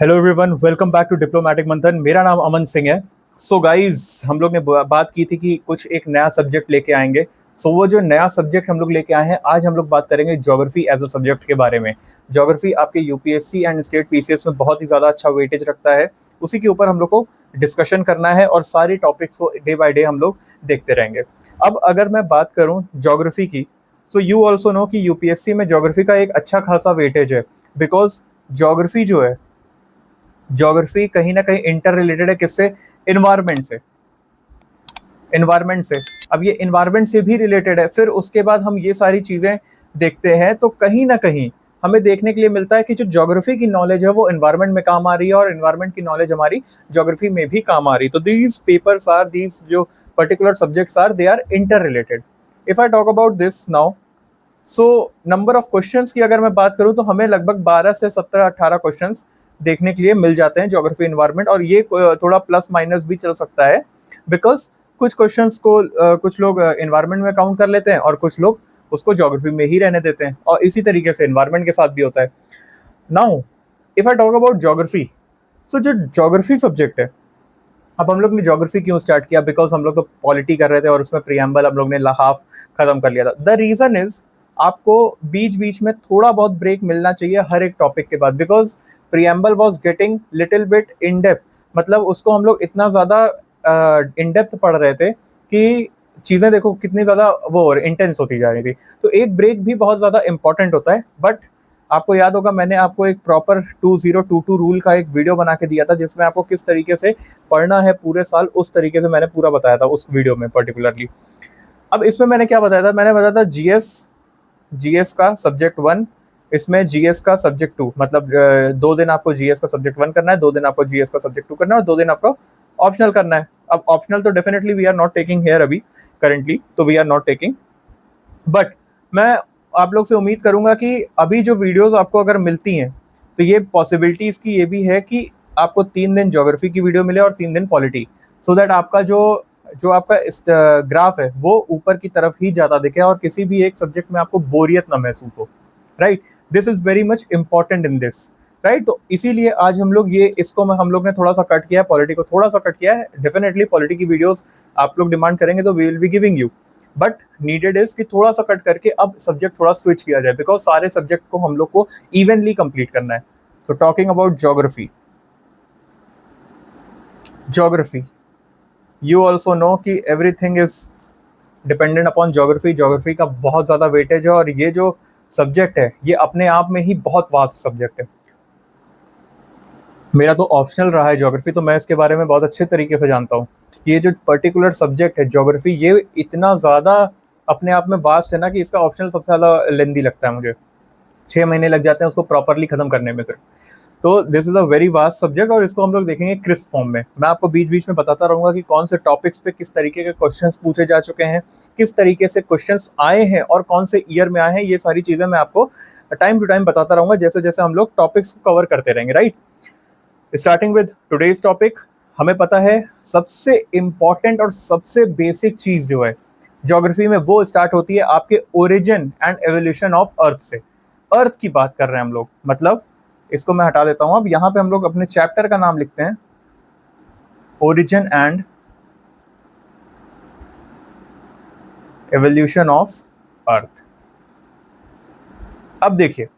Hello everyone, welcome back to diplomatic Manthan. मेरा नाम अमन सिंह है। सो गाइस, हम लोग ने बात की थी कि कुछ एक नया सब्जेक्ट लेके आएंगे। वो जो नया सब्जेक्ट हम लोग लेके आए हैं, आज हम लोग बात करेंगे ज्योग्राफी एज अ सब्जेक्ट के बारे में। ज्योग्राफी आपके यूपीएससी एंड स्टेट पीसीएस में बहुत ही ज़्यादा अच्छा वेटेज रखता है। उसी के ऊपर हम लोग को डिस्कशन करना है और सारी टॉपिक्स को डे बाय डे हम लोग देखते रहेंगे। अब अगर मैं बात करूँ ज्योग्राफी की, सो यू ऑल्सो नो कि यूपीएससी में ज्योग्राफी का एक अच्छा खासा वेटेज है। बिकॉज ज्योग्राफी जो है, ज्योग्राफी कहीं ना कहीं इंटर रिलेटेड है किससे? इन्वायरमेंट से। इन्वायरमेंट से अब ये इन्वायरमेंट से भी रिलेटेड है। फिर उसके बाद हम ये सारी चीजें देखते हैं तो कहीं ना कहीं हमें देखने के लिए मिलता है कि जो ज्योग्राफी की नॉलेज है वो इन्वायरमेंट में काम आ रही है और इन्वायरमेंट की नॉलेज हमारी ज्योग्राफी में भी काम आ रही है। तो दीज पेपर्स आर, दीज जो particular subjects are, they are interrelated. If I talk about this now, so number of questions की अगर मैं बात करूं तो हमें लगभग 12 से 17 18 क्वेश्चंस देखने के लिए मिल जाते हैं ज्योग्राफी इन्वायरमेंट। और ये थोड़ा प्लस माइनस भी चल सकता है। बिकॉज कुछ क्वेश्चंस को कुछ लोग इन्वायरमेंट में काउंट कर लेते हैं और कुछ लोग उसको ज्योग्राफी में ही रहने देते हैं, और इसी तरीके से इन्वायरमेंट के साथ भी होता है। Now if I talk about geography, so जो ज्योग्राफी सब्जेक्ट है, अब हम लोग ने ज्योग्राफी क्यों स्टार्ट किया? बिकॉज हम लोग तो पॉलिटी कर रहे थे और उसमें प्रियम्बल हम लोग ने हाफ खत्म कर लिया था। द रीजन इज, आपको बीच बीच में थोड़ा बहुत ब्रेक मिलना चाहिए हर एक टॉपिक के बाद। Because preamble was getting little bit in depth, मतलब उसको हम लोग इतना ज़्यादा इन डेप्थ पढ़ रहे थे कि चीज़ें देखो कितनी ज़्यादा वो इंटेंस होती जा रही थी। तो एक ब्रेक भी बहुत ज़्यादा इंपॉर्टेंट होता है। बट आपको याद होगा, मैंने आपको एक प्रॉपर 2022 रूल का एक वीडियो बना के दिया था जिसमें आपको किस तरीके से पढ़ना है पूरे साल, उस तरीके से मैंने पूरा बताया था उस वीडियो में पर्टिकुलरली। अब इसमें मैंने क्या बताया था? मैंने बताया था जीएस, जीएस का सब्जेक्ट 1, इसमें जीएस का सब्जेक्ट 2, मतलब 2 दिन आपको जीएस का सब्जेक्ट 1 करना है, 2 दिन आपको जीएस का सब्जेक्ट 2 करना है और 2 दिन आपको ऑप्शनल करना है। अब ऑप्शनल तो definitely we are not taking here अभी करेंटली, तो we are not taking. But मैं आप लोग से उम्मीद करूंगा कि अभी जो वीडियोस आपको अगर मिलती हैं तो ये पॉसिबिलिटीज की ये भी है कि आपको 3 दिन ज्योग्राफी की वीडियो मिले और 3 दिन पॉलिटी, सो दैट आपका जो जो आपका ग्राफ है वो ऊपर की तरफ ही ज़्यादा दिखे और किसी भी एक सब्जेक्ट में आपको बोरियत ना महसूस हो। Right, this is very much important in this. Right, तो इसीलिए आज हम लोग ये इसको हम लोग ने थोड़ा सा कट किया है, पॉलिटी को थोड़ा सा कट किया है। डेफिनेटली पॉलिटी की वीडियोस आप लोग डिमांड करेंगे तो we will be giving you, but needed is कि थोड़ा सा कट करके अब सब्जेक्ट थोड़ा स्विच किया जाए, बिकॉज सारे सब्जेक्ट को हम लोग को इवनली कंप्लीट करना है। So talking about geography, geography you also know कि everything is dependent upon geography. Geography का बहुत ज़्यादा वेटेज है और ये जो सब्जेक्ट है ये अपने आप में ही बहुत वास्ट सब्जेक्ट है। मेरा तो ऑप्शनल रहा है ज्योग्राफी, तो मैं इसके बारे में बहुत अच्छे तरीके से जानता हूँ। ये जो पर्टिकुलर सब्जेक्ट है ज्योग्राफी, ये इतना ज़्यादा अपने आप में वास्ट है ना कि इसका ऑप्शनल सबसे ज़्यादा लेंदी लगता है मुझे। 6 महीने लग जाते हैं उसको प्रॉपरली खत्म करने में सिर्फ। तो this is a very vast subject और इसको हम लोग देखेंगे क्रिस्प फॉर्म में। मैं आपको बीच बीच में बताता रहूँगा कि कौन से टॉपिक्स पे किस तरीके के क्वेश्चंस पूछे जा चुके हैं, किस तरीके से क्वेश्चंस आए हैं और कौन से ईयर में आए हैं। ये सारी चीज़ें मैं आपको टाइम टू टाइम बताता रहूँगा जैसे जैसे हम लोग टॉपिक्स को कवर करते रहेंगे। Right, starting with today's topic, हमें पता है सबसे इंपॉर्टेंट और सबसे बेसिक चीज जो है ज्योग्राफी में वो स्टार्ट होती है आपके origin and evolution of earth से। अर्थ की बात कर रहे हैं हम लोग, मतलब इसको मैं हटा देता हूं। अब यहाँ पे हम लोग अपने चैप्टर का नाम लिखते हैं origin and evolution of earth. अब देखिए,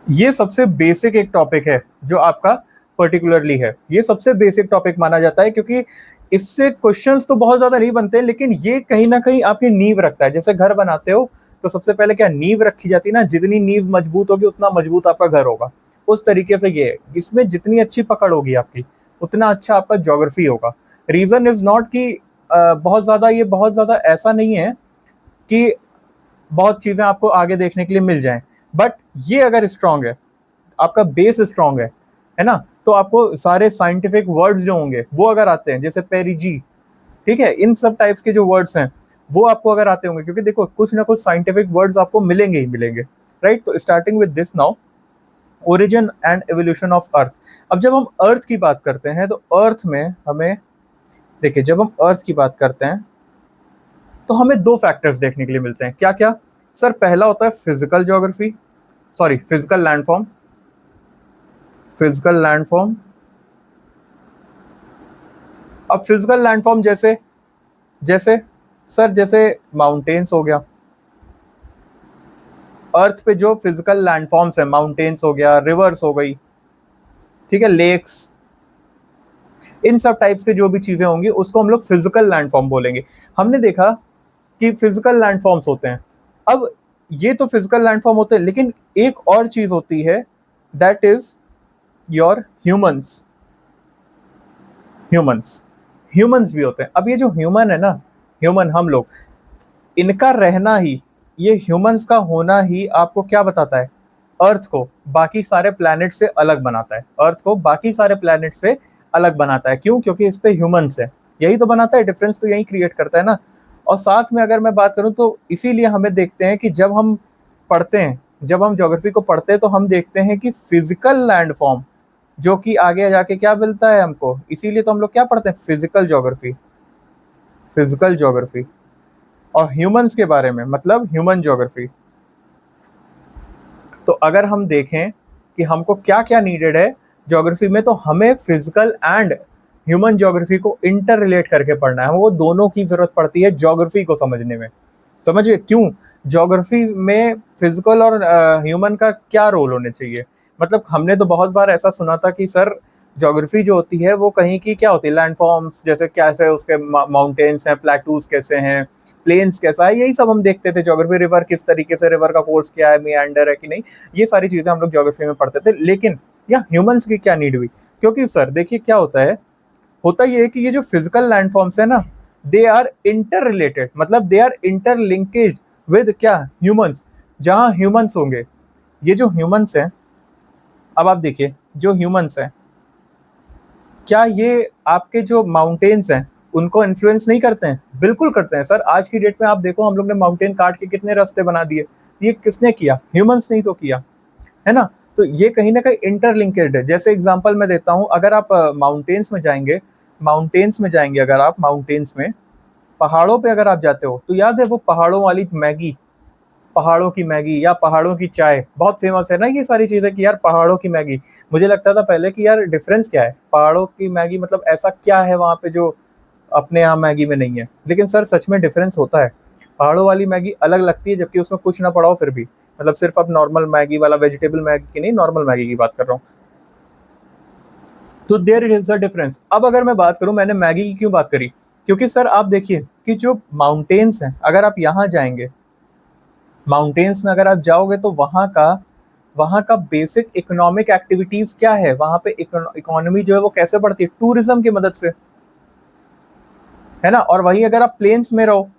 ये सबसे बेसिक एक टॉपिक है जो आपका पर्टिकुलरली है। ये सबसे बेसिक टॉपिक माना जाता है क्योंकि इससे क्वेश्चंस तो बहुत ज्यादा नहीं बनते, लेकिन ये कहीं ना कहीं आपकी नींव रखता है। जैसे घर बनाते हो तो सबसे पहले क्या नींव रखी जाती है ना, जितनी नींव मजबूत होगी उतना मजबूत आपका घर होगा। उस तरीके से ये है, इसमें जितनी अच्छी पकड़ होगी आपकी उतना अच्छा आपका ज्योग्राफी होगा। रीजन इज नॉट कि बहुत ज्यादा, ये बहुत ज्यादा ऐसा नहीं है कि बहुत चीजें आपको आगे देखने के लिए मिल जाएं, बट ये अगर स्ट्रांग है, आपका बेस स्ट्रांग है ना, तो आपको सारे साइंटिफिक वर्ड्स जो होंगे वो अगर आते हैं, जैसे पेरिजी, ठीक है, इन सब टाइप्स के जो वर्ड्स हैं वो आपको अगर आते होंगे, क्योंकि देखो कुछ ना कुछ साइंटिफिक वर्ड्स आपको मिलेंगे ही मिलेंगे। राइट, तो starting with this now, origin and evolution of earth. अब जब हम अर्थ की बात करते हैं तो अर्थ में हमें, देखिए जब हम अर्थ की बात करते हैं तो हमें दो फैक्टर्स देखने के लिए मिलते हैं। क्या क्या सर? पहला होता है physical geography, sorry physical landform, physical landform. अब फिजिकल लैंडफॉर्म जैसे जैसे सर जैसे माउंटेन्स हो गया, अर्थ पे जो फिजिकल लैंडफॉर्म्स है, माउंटेन्स हो गया, रिवर्स हो गई, ठीक है, लेक्स, इन सब टाइप्स के जो भी चीजें होंगी उसको हम लोग फिजिकल लैंडफॉर्म बोलेंगे। हमने देखा कि फिजिकल लैंडफॉर्म्स होते हैं। अब ये तो फिजिकल लैंडफॉर्म होते हैं, लेकिन एक और चीज होती है, that is your humans. Humans humans भी होते हैं। अब ये जो ह्यूमन है ना, ह्यूमन हम लोग, इनका रहना ही, ये ह्यूमंस का होना ही आपको क्या बताता है, अर्थ को बाकी सारे प्लैनेट से अलग बनाता है। अर्थ को बाकी सारे प्लैनेट से अलग बनाता है। क्यों? क्योंकि इस पे ह्यूमंस है, यही तो बनाता है, डिफरेंस तो यही क्रिएट करता है ना। और साथ में अगर मैं बात करूं तो इसीलिए हमें देखते हैं कि जब हम पढ़ते हैं, जब हम ज्योग्राफी को पढ़ते हैं तो हम देखते हैं कि फिजिकल लैंडफॉर्म जो कि आगे जाके क्या मिलता है हमको, इसीलिए तो हम लोग क्या पढ़ते हैं, फिजिकल ज्योग्राफी। फिजिकल ज्योग्राफी और ह्यूमंस के बारे में मतलब ह्यूमन ज्योग्राफी। तो अगर हम देखें कि हमको क्या क्या नीडेड है ज्योग्राफी में, तो हमें फिजिकल एंड ह्यूमन ज्योग्राफी को इंटर रिलेट करके पढ़ना है। वो दोनों की जरूरत पड़ती है ज्योग्राफी को समझने में। समझिए क्यों, ज्योग्राफी में फिजिकल और ह्यूमन का क्या रोल होने चाहिए। मतलब हमने तो बहुत बार ऐसा सुना था कि सर ज्योग्राफी जो होती है वो कहीं की क्या होती है, लैंडफॉर्म्स जैसे कैसे उसके माउंटेन्स हैं, प्लेटूज कैसे हैं, प्लेन्स कैसा है, यही सब हम देखते थे। ज्योग्राफी, रिवर किस तरीके से, रिवर का कोर्स क्या है, मियांडर है कि नहीं, ये सारी चीजें हम लोग ज्योग्राफी में पढ़ते थे। लेकिन यहाँ ह्यूमंस की क्या नीड हुई, क्योंकि सर देखिए क्या होता है, होता ये है कि ये जो फिजिकल लैंडफॉर्म्स है ना, दे आर इंटर रिलेटेड, मतलब दे आर इंटरलिंकेज विद क्या, ह्यूमंस। जहां ह्यूमंस होंगे, ये जो ह्यूमंस हैं, अब आप देखिए जो ह्यूमंस हैं, क्या ये आपके जो माउंटेन्स हैं उनको इन्फ्लुएंस नहीं करते हैं? बिल्कुल करते हैं सर। आज की डेट में आप देखो, हम लोग ने माउंटेन काट के कितने रास्ते बना दिए, ये किसने किया, ह्यूमंस नहीं तो किया, है ना। तो ये कहीं ना कहीं इंटरलिंकेड है। जैसे एग्जांपल मैं देता हूँ, अगर आप माउंटेन्स में जाएंगे, माउंटेन्स में जाएंगे अगर आप, माउंटेन्स में, पहाड़ों पे अगर आप जाते हो तो याद है वो पहाड़ों वाली मैगी, पहाड़ों की मैगी या पहाड़ों की चाय, बहुत फेमस है ना ये सारी चीजें कि यार पहाड़ों की मैगी। मुझे लगता था पहले कि यार डिफरेंस क्या है, पहाड़ों की मैगी मतलब ऐसा क्या है वहां पे जो अपने यहाँ मैगी में नहीं है। लेकिन सर सच में डिफरेंस होता है। पहाड़ों वाली मैगी अलग लगती है, जबकि उसमें कुछ ना पड़ा हो फिर भी, मतलब सिर्फ अब नॉर्मल मैगी वाला, वेजिटेबल मैगी की नहीं, नॉर्मल मैगी की बात कर रहा हूँ। तो देयर इज अ डिफरेंस। अब अगर मैं बात करूं, मैंने मैगी की क्यों बात करी, क्योंकि सर आप देखिए कि जो माउंटेन्स हैं, अगर आप यहाँ जाएंगे, माउंटेन्स में अगर आप जाओगे तो वहाँ का बेसिक इकोनॉमिक एक्टिविटीज क्या है, वहाँ पे इकोनॉमी जो है वो कैसे बढ़ती है, टूरिज्म की मदद से, है ना। और वही अगर आप प्लेन्स में रहो,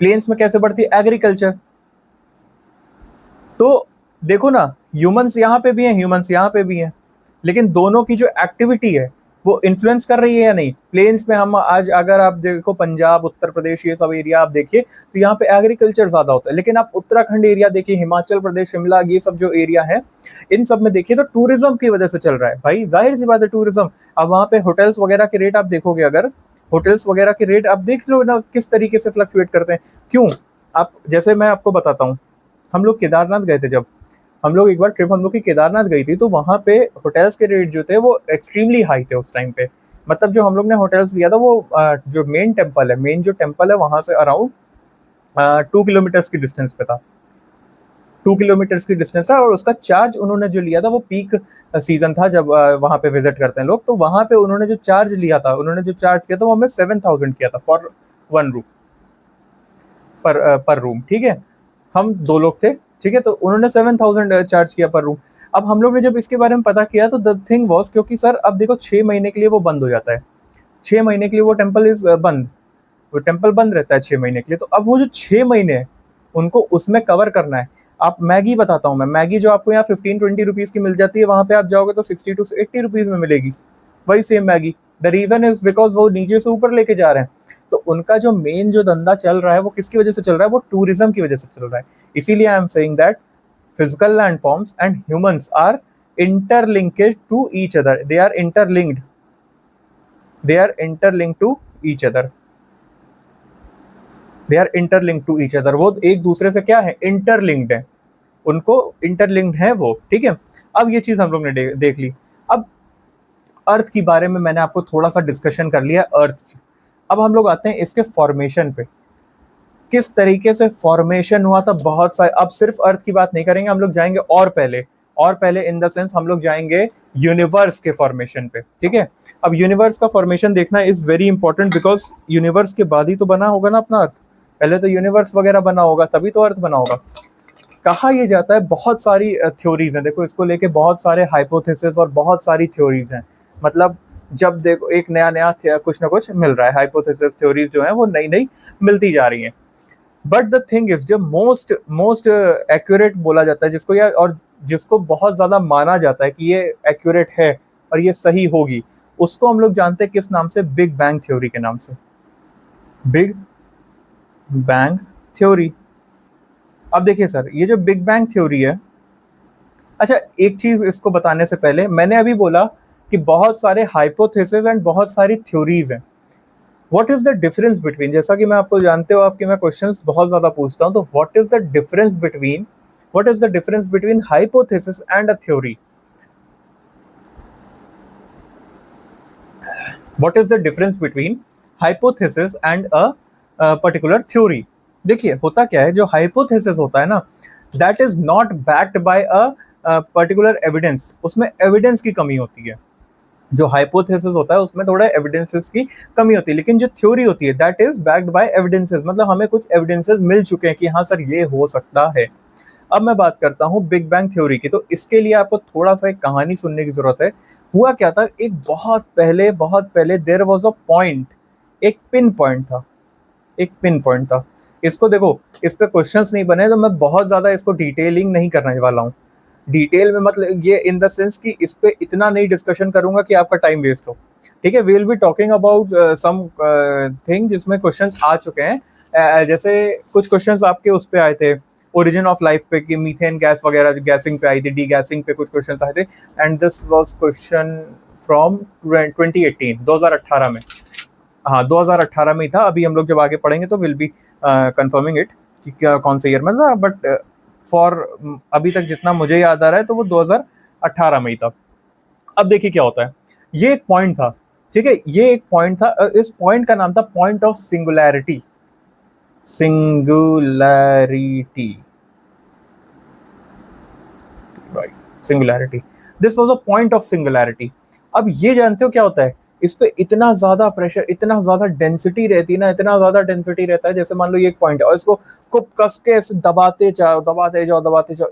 प्लेन्स में कैसे बढ़ती है, एग्रीकल्चर। तो देखो ना, ह्यूमंस यहाँ पे भी हैं, ह्यूमंस यहाँ पे भी हैं, लेकिन दोनों की जो एक्टिविटी है वो इन्फ्लुएंस कर रही है या नहीं। प्लेन्स में हम आज अगर आप देखो, पंजाब, उत्तर प्रदेश, ये सब एरिया आप देखिए तो यहाँ पे एग्रीकल्चर ज्यादा होता है। लेकिन आप उत्तराखंड एरिया देखिए, हिमाचल प्रदेश, शिमला, ये सब जो एरिया है, इन सब में देखिए तो टूरिज्म की वजह से चल रहा है भाई, जाहिर सी बात है टूरिज्म। अब वहाँ पे होटल्स वगैरह के रेट आप देखोगे, अगर होटल्स वगैरह के रेट आप देख लो ना किस तरीके से फ्लक्चुएट करते हैं। क्यों? आप जैसे मैं आपको बताता हूँ, हम लोग केदारनाथ गए थे, जब हम लोग एक बार ट्रिप हम लोग की केदारनाथ गई थी, तो वहाँ पे होटल्स के रेट जो थे वो एक्सट्रीमली हाई थे उस टाइम पे। मतलब जो हम लोग ने होटल्स लिया था वो जो मेन टेम्पल है, मेन जो टेम्पल है वहाँ से अराउंड 2 किलोमीटर्स की डिस्टेंस पे था। 2 किलोमीटर्स की डिस्टेंस था, और उसका चार्ज उन्होंने जो लिया था वो पीक सीजन था जब वहाँ पे विजिट करते हैं लोग। तो वहाँ पे उन्होंने जो चार्ज लिया था, उन्होंने जो चार्ज किया था वो हमें 7,000 किया था फॉर 1 रूम, पर रूम, ठीक है। हम 2 लोग थे, ठीक है, तो उन्होंने 7,000 चार्ज किया पर रूम। अब हम लोग ने जब इसके बारे में पता किया तो द थिंग वॉज, क्योंकि सर अब देखो 6 महीने के लिए वो बंद हो जाता है, 6 महीने के लिए वो टेम्पल इज बंद, वो टेम्पल बंद रहता है 6 महीने के लिए। तो अब वो जो 6 महीने है उनको उसमें कवर करना है। आप मैगी बताता हूँ मैं, मैगी जो आपको यहाँ 15-20 रुपीज की मिल जाती है, वहां पे आप जाओगे तो 60 to 80 रुपीज में मिलेगी, वही same Maggi. The reason is because वो नीचे से ऊपर लेके जा रहे हैं। तो उनका जो मेन जो धंधा चल रहा है वो किसकी वजह से चल रहा है, वो टूरिज्म की वजह से चल रहा है। इसीलिए I am saying that physical landforms and humans are interlinked to each other, they are interlinked, they are interlinked to each other, they are interlinked to each other। वो एक दूसरे से क्या है, इंटरलिंक्ड है। उनको इंटरलिंक्ड है वो, ठीक है। अब ये चीज हम लोग ने देख ली। अब अर्थ के बारे में मैंने आपको थोड़ा सा डिस्कशन कर लिया, अर्थ। अब हम लोग आते हैं इसके फॉर्मेशन पे, किस तरीके से फॉर्मेशन हुआ था। बहुत सारे, अब सिर्फ अर्थ की बात नहीं करेंगे, हम लोग जाएंगे और पहले इन द सेंस हम लोग जाएंगे यूनिवर्स के फॉर्मेशन पे, ठीक है। अब यूनिवर्स का फॉर्मेशन देखना is very important, because universe के बाद ही तो बना होगा ना अपना अर्थ। पहले तो यूनिवर्स वगैरह बना होगा, तभी तो अर्थ बना होगा। कहा यह जाता है, बहुत सारी थ्योरीज हैं, देखो इसको लेके बहुत सारे हाइपोथेसिस और बहुत सारी थ्योरीज हैं। मतलब जब देखो एक नया नया कुछ ना कुछ मिल रहा है, हाइपोथेसिस थ्योरीज जो है वो नई नई मिलती जा रही हैं। बट द थिंग इज, जो मोस्ट मोस्ट एक्यूरेट बोला जाता है जिसको, या और जिसको बहुत ज्यादा माना जाता है कि ये एक्यूरेट है और ये सही होगी, उसको हम लोग जानते हैं किस नाम से? बिग बैंग थ्योरी के नाम से। Big bang theory. अब देखिए सर, ये जो बिग बैंग थ्योरी है, अच्छा एक चीज इसको बताने से पहले, मैंने अभी बोला कि बहुत सारे हाइपोथेसिस एंड बहुत सारी थ्योरीज हैं। What is the difference between, जैसा कि मैं आपको जानते हो, आपके मैं क्वेश्चंस बहुत ज्यादा पूछता हूं, तो what is the difference between hypothesis and a theory? What is the difference between hypothesis and a particular theory? देखिए होता क्या है, जो हाइपोथेसिस होता है ना, that is not backed by a particular evidence, उसमें एविडेंस की कमी होती है। जो हाइपोथेसिस होता है उसमें थोड़ा एविडेंसेस की कमी होती है, लेकिन जो थ्योरी होती है that is backed by evidences, मतलब हमें कुछ एविडेंसेस मिल चुके हैं कि हाँ सर ये हो सकता है। अब मैं बात करता हूँ बिग बैंग थ्योरी की, तो इसके लिए आपको थोड़ा सा एक कहानी सुनने की जरूरत है। हुआ क्या था, एक बहुत पहले देयर वाज अ पॉइंट, एक पिन पॉइंट था, एक पिन पॉइंट था। इसको देखो, इस पे क्वेश्चंस नहीं बने, तो मैं बहुत ज्यादा इसको डिटेलिंग नहीं करने वाला हूँ। डिटेल में मतलब ये इन द सेंस कि इस पे इतना नहीं डिस्कशन करूंगा कि आपका टाइम वेस्ट हो, ठीक है। We will be talking about something जिसमें क्वेश्चंस आ चुके हैं। जैसे कुछ क्वेश्चंस आपके उस पे आए थे, ओरिजिन ऑफ लाइफ पे, कि मीथेन गैस वगैरह गैसिंग पे आई थी, डी गैसिंग पे कुछ क्वेश्चंस आए थे। And this was question from 2018, 2018 में। हाँ 2018 में ही था। अभी हम लोग जब आगे पढ़ेंगे तो विल बी कंफर्मिंग इट कि क्या कौन सा ईयर में था, बट फॉर अभी तक जितना मुझे याद आ रहा है तो वो 2018 में ही था। अब देखिए क्या होता है, ये एक पॉइंट था, ठीक है, ये एक पॉइंट था। इस पॉइंट का नाम था point of singularity. Singularity, right, singularity. This was a point of singularity. अब ये जानते हो क्या होता है, इस पे इतना ज्यादा प्रेशर, इतना ज्यादा डेंसिटी रहती है ना, इतना ज्यादा डेंसिटी रहता है, जैसे मान लो ये एक पॉइंट है और इसको खूब कस के ऐसे दबाते जाओ,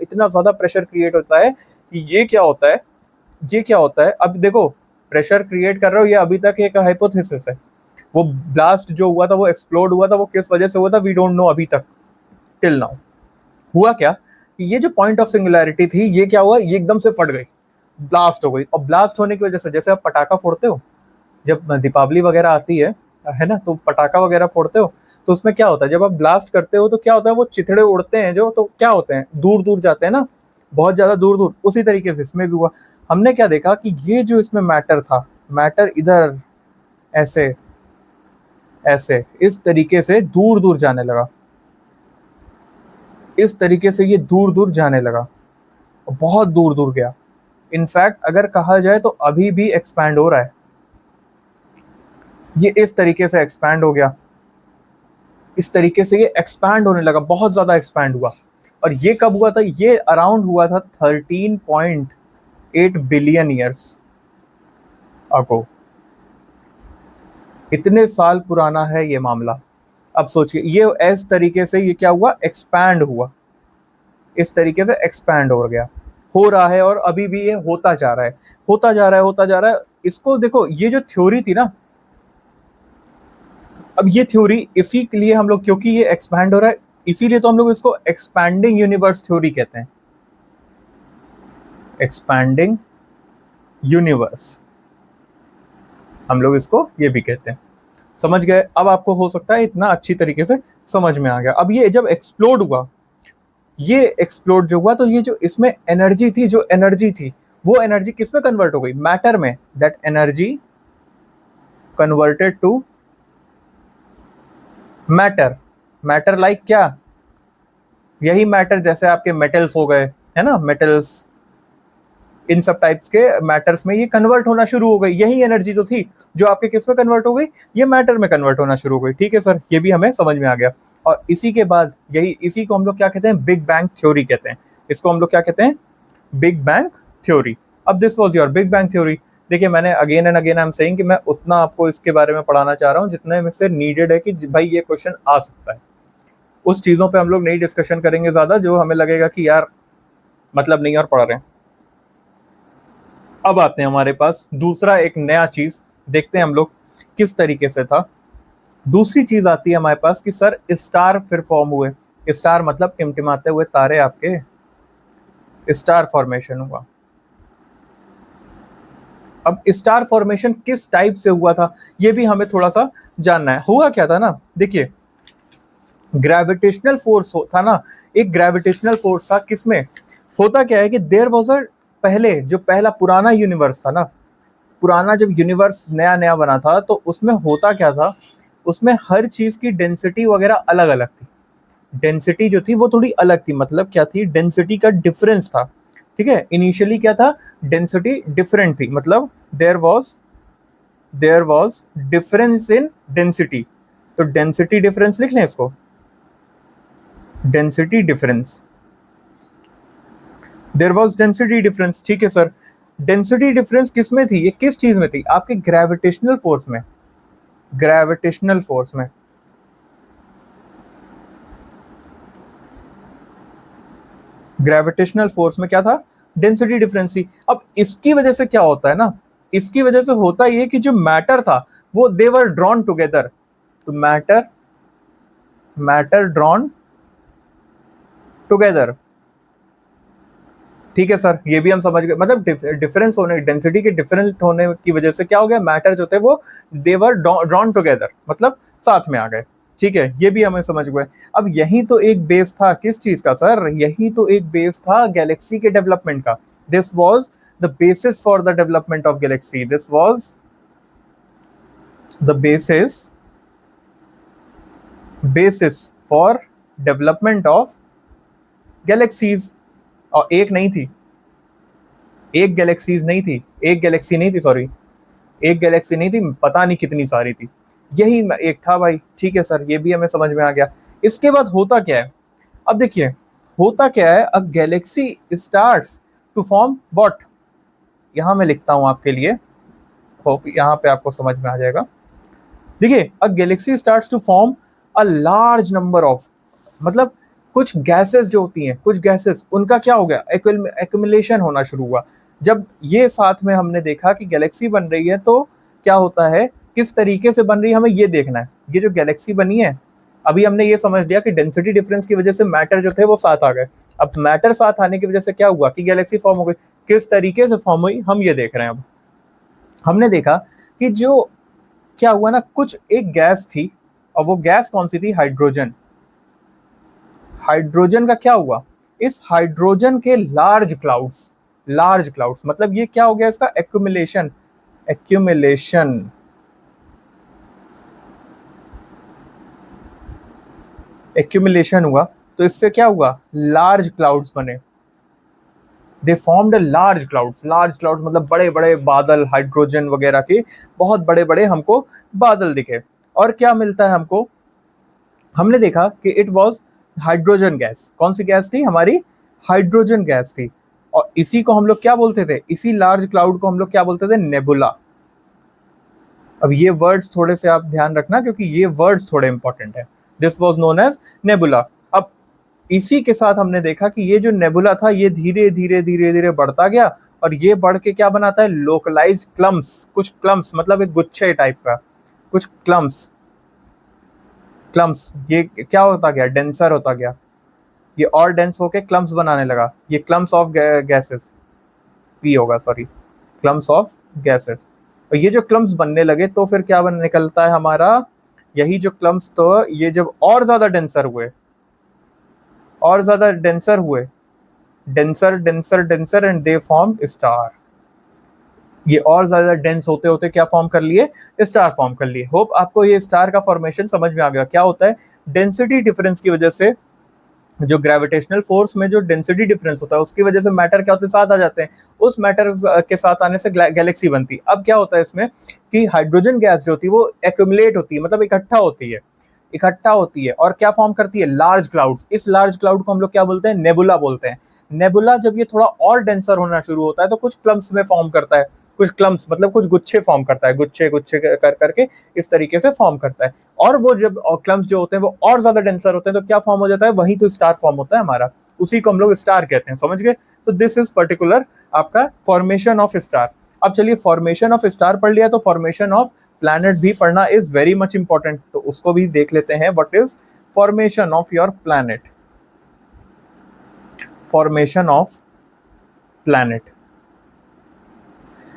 इतना ज्यादा प्रेशर क्रिएट होता है कि ये क्या होता है, ये क्या होता है, अब देखो प्रेशर क्रिएट कर रहे हो, ये अभी तक एक हाइपोथेसिस है। वो ब्लास्ट जो हुआ था, वो एक्सप्लोड हुआ था, वो किस वजह से हुआ था वी डोंट नो अभी तक, टिल नाउ। हुआ क्या कि ये जो पॉइंट ऑफ सिंगुलैरिटी थी, ये क्या हुआ, ये एकदम से फट गई, ब्लास्ट हो गई। और ब्लास्ट होने की वजह से, जैसे आप पटाखा फोड़ते हो, जब दीपावली वगैरह आती है ना, तो पटाखा वगैरह फोड़ते हो, तो उसमें क्या होता है, जब आप ब्लास्ट करते हो तो क्या होता है, वो चिथड़े उड़ते हैं जो, तो क्या होते हैं, दूर दूर जाते हैं ना, बहुत ज्यादा दूर दूर। उसी तरीके से इसमें भी हुआ। हमने क्या देखा कि ये जो इसमें मैटर था, मैटर इधर ऐसे ऐसे इस तरीके से दूर दूर जाने लगा, इस तरीके से ये दूर दूर जाने लगा, बहुत दूर दूर गया। इनफैक्ट अगर कहा जाए तो अभी भी एक्सपैंड हो रहा है, ये इस तरीके से एक्सपैंड हो गया, इस तरीके से ये एक्सपैंड होने लगा, बहुत ज्यादा एक्सपैंड हुआ। और ये कब हुआ था, ये अराउंड हुआ था 13.8 बिलियन ईयर्स अगो। इतने साल पुराना है ये मामला। अब सोचिए, ये इस तरीके से ये क्या हुआ, एक्सपैंड हुआ, इस तरीके से एक्सपैंड हो गया, हो रहा है, और अभी भी ये होता जा रहा है, होता जा रहा है, होता जा रहा है। इसको देखो, ये जो थ्योरी थी ना, अब ये थ्योरी इसी के लिए हम लोग, क्योंकि ये एक्सपैंड हो रहा है, इसीलिए तो हम लोग इसको एक्सपैंडिंग यूनिवर्स थ्योरी कहते हैं, एक्सपैंडिंग यूनिवर्स हम लोग इसको ये भी कहते हैं। समझ गए? अब आपको हो सकता है इतना अच्छी तरीके से समझ में आ गया। अब ये जब एक्सप्लोड हुआ, ये एक्सप्लोड जो हुआ, तो ये जो इसमें एनर्जी थी, जो एनर्जी थी, वो एनर्जी किस में कन्वर्ट हो गई, मैटर में। That energy converted to matter. Matter like क्या, यही मैटर जैसे आपके मेटल्स हो गए, है ना, मेटल्स, इन सब टाइप्स के मैटर्स में ये कन्वर्ट होना शुरू हो गई। यही एनर्जी तो थी जो आपके किस में कन्वर्ट हो गई, ये मैटर में कन्वर्ट होना शुरू हो गई। ठीक है सर, ये भी हमें समझ में आ गया। और इसी के बाद इसी को हम लोग क्या कहते हैं, बिग बैंग थ्योरी कहते हैं। इसको हम लोग क्या कहते हैं, बिग बैंग थ्योरी। अब this was your big bang theory. देखिए मैंने again and again I am saying कि मैं उतना आपको इसके बारे में पढ़ाना चाह रहा हूँ जितने में से नीडेड है कि भाई ये क्वेश्चन आ सकता है। उस चीजों पे हम लोग नहीं डिस्कशन करेंगे ज्यादा जो हमें लगेगा कि यार मतलब नहीं और पढ़ रहे हैं। अब आते हैं हमारे पास दूसरा एक नया चीज, देखते हैं हम लोग किस तरीके से था। दूसरी चीज आती है हमारे पास कि सर स्टार फिर फॉर्म हुए। स्टार मतलब टिमटिमाते हुए तारे, आपके स्टार फॉर्मेशन हुआ। अब स्टार फॉर्मेशन किस टाइप से हुआ था ये भी हमें थोड़ा सा जानना है। हुआ क्या था ना, देखिए ग्रेविटेशनल फोर्स था ना, एक ग्रेविटेशनल फोर्स था किसमें। होता क्या है कि देयर वाज अ, पहले जो पहला पुराना यूनिवर्स था ना, पुराना जब यूनिवर्स नया नया बना था तो उसमें होता क्या था, उसमें हर चीज की डेंसिटी वगैरह अलग अलग थी। डेंसिटी जो थी वो थोड़ी अलग थी, मतलब क्या थी, डेंसिटी का डिफरेंस था। ठीक है, इनिशियली क्या था, डेंसिटी डिफरेंट थी, मतलब there was difference in density. तो डेंसिटी डिफरेंस लिख लें इसको, density difference, there was density difference. ठीक है सर, डेंसिटी डिफरेंस किस में थी, ये किस चीज में थी, आपके ग्रेविटेशनल फोर्स में। ग्रेविटेशनल फोर्स में, ग्रेविटेशनल फोर्स में क्या था, डेंसिटी डिफरेंस थी। अब इसकी वजह से क्या होता है ना, इसकी वजह से होता ये कि जो मैटर था वो दे वर ड्रॉन टुगेदर। तो मैटर मैटर ड्रॉन टुगेदर। ठीक है सर, ये भी हम समझ गए, मतलब डिफरेंस होने, डेंसिटी के डिफरेंट होने की वजह से क्या हो गया, मैटर जो थे वो देवर ड्रॉन टुगेदर, मतलब साथ में आ गए। ठीक है, ये भी हमें समझ गए। अब यही तो एक बेस था किस चीज का सर, यही तो एक बेस था गैलेक्सी के डेवलपमेंट का। This was the basis for the development of Galaxy, this was the basis for development of galaxies. और एक नहीं थी, एक गैलेक्सीज नहीं थी, एक गैलेक्सी नहीं थी, सॉरी, एक गैलेक्सी नहीं थी, पता नहीं कितनी सारी थी, यही एक था भाई। ठीक है सर, ये भी हमें समझ में आ गया। इसके बाद होता क्या है, अब देखिए होता क्या है, a galaxy starts to form what, यहां मैं लिखता हूं आपके लिए, होप यहां पे आपको समझ में आ जाएगा। देखिए a galaxy starts to form a large number of, मतलब कुछ गैसेस जो होती हैं, कुछ गैसेस उनका क्या हो गया, एक्यूमुलेशन होना शुरू हुआ। जब ये साथ में हमने देखा कि गैलेक्सी बन रही है तो क्या होता है, किस तरीके से बन रही है हमें ये देखना है। ये जो गैलेक्सी बनी है, अभी हमने ये समझ लिया कि डेंसिटी डिफरेंस की वजह से मैटर जो थे वो साथ आ गए। अब मैटर साथ आने की वजह से क्या हुआ कि गैलेक्सी फॉर्म हो गई। किस तरीके से फॉर्म हुई हम ये देख रहे हैं। अब हमने देखा कि जो क्या हुआ ना, कुछ एक गैस थी, और वो गैस कौन सी थी, हाइड्रोजन। हाइड्रोजन का क्या हुआ, इस हाइड्रोजन के लार्ज क्लाउड्स, लार्ज क्लाउड्स मतलब ये क्या हो गया, इसका एक्यूमुलेशन, एक्यूमुलेशन, एक्यूमुलेशन हुआ। तो इससे क्या हुआ, लार्ज क्लाउड्स बने, दे formed large clouds. Large clouds मतलब बड़े बड़े बादल, हाइड्रोजन वगैरह के बहुत बड़े बड़े हमको बादल दिखे। और क्या मिलता है हमको, हमने देखा कि इट वॉज हाइड्रोजन गैस। कौन सी गैस थी हमारी, हाइड्रोजन गैस थी। और इसी को हम लोग क्या बोलते थे, इसी लार्ज क्लाउड को हम लोग क्या बोलते थे, नेबुला। अब ये वर्ड्स थोड़े से आप ध्यान रखना क्योंकि ये वर्ड्स थोड़े इंपॉर्टेंट है। This was known as nebula. अब इसी के साथ हमने देखा कि ये जो नेबुला था ये धीरे धीरे धीरे धीरे बढ़ता गया, और ये बढ़ के क्या बनाता है, लोकलाइज क्लम्स। कुछ क्लम्स मतलब एक गुच्छे टाइप का, कुछ क्लम्स, क्लम्स ये क्या होता गया, डेंसर होता गया, ये और डेंस होके क्लम्स बनाने लगा। ये क्लम्स ऑफ गैसेस, पी होगा सॉरी, क्लम्स ऑफ गैसेस। और ये जो क्लम्स बनने लगे तो फिर क्या बन निकलता है हमारा, यही जो क्लम्स, तो ये जब और ज्यादा डेंसर हुए, और ज्यादा डेंसर हुए, denser denser denser and they form star. ये और ज्यादा डेंस होते होते क्या फॉर्म कर लिए, स्टार फॉर्म कर लिए। होप आपको ये स्टार का फॉर्मेशन समझ में आ गया। क्या होता है, डेंसिटी डिफरेंस की वजह से जो ग्रेविटेशनल फोर्स में जो डेंसिटी डिफरेंस होता है उसकी वजह से मैटर क्या होते हैं, साथ आ जाते हैं। उस मैटर के साथ आने से गैलेक्सी बनती है। अब क्या होता है इसमें कि हाइड्रोजन गैस जो होती है वो एक्यूमुलेट होती है, मतलब इकट्ठा होती है और क्या फॉर्म करती है, लार्ज क्लाउड्स। इस लार्ज क्लाउड को हम लोग क्या बोलते हैं, नेबुला बोलते हैं। नेबुला जब ये थोड़ा और डेंसर होना शुरू होता है तो कुछ क्लम्प्स में फॉर्म करता है, कुछ क्लम्प्स मतलब कुछ गुच्छे फॉर्म करता है, गुच्छे गुच्छे कर करके इस तरीके से फॉर्म करता है। और वो जब क्लम्प्स जो होते हैं वो और ज्यादा डेंसर होते हैं तो क्या फॉर्म हो जाता है, वही तो स्टार फॉर्म होता है हमारा, उसी को हम लोग स्टार कहते हैं, समझ गए। तो दिस इज पर्टिकुलर आपका फॉर्मेशन ऑफ स्टार। अब चलिए फॉर्मेशन ऑफ स्टार पढ़ लिया तो फॉर्मेशन ऑफ प्लैनेट भी पढ़ना इज वेरी मच इंपॉर्टेंट, तो उसको भी देख लेते हैं। What is formation of your planet, formation of planet.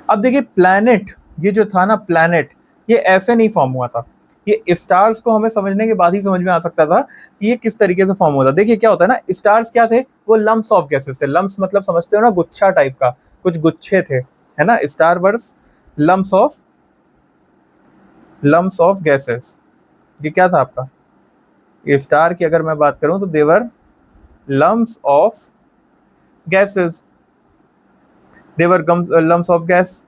अब देखिए प्लैनेट, ये जो था ना प्लैनेट, ये ऐसे नहीं फॉर्म हुआ था। ये स्टार्स को हमें समझने के बाद ही समझ में आ सकता था कि ये किस तरीके से फॉर्म होता। देखिए क्या होता है ना, स्टार्स क्या थे, वो लम्प्स ऑफ गैसेस थे। लम्प्स मतलब समझते हो ना, गुच्छा टाइप का, कुछ गुच्छे थे, है ना। Star were lumps of gases. ये क्या था आपका, ये स्टार की अगर मैं बात करूं तो they were lumps of gases, they were lumps of gas,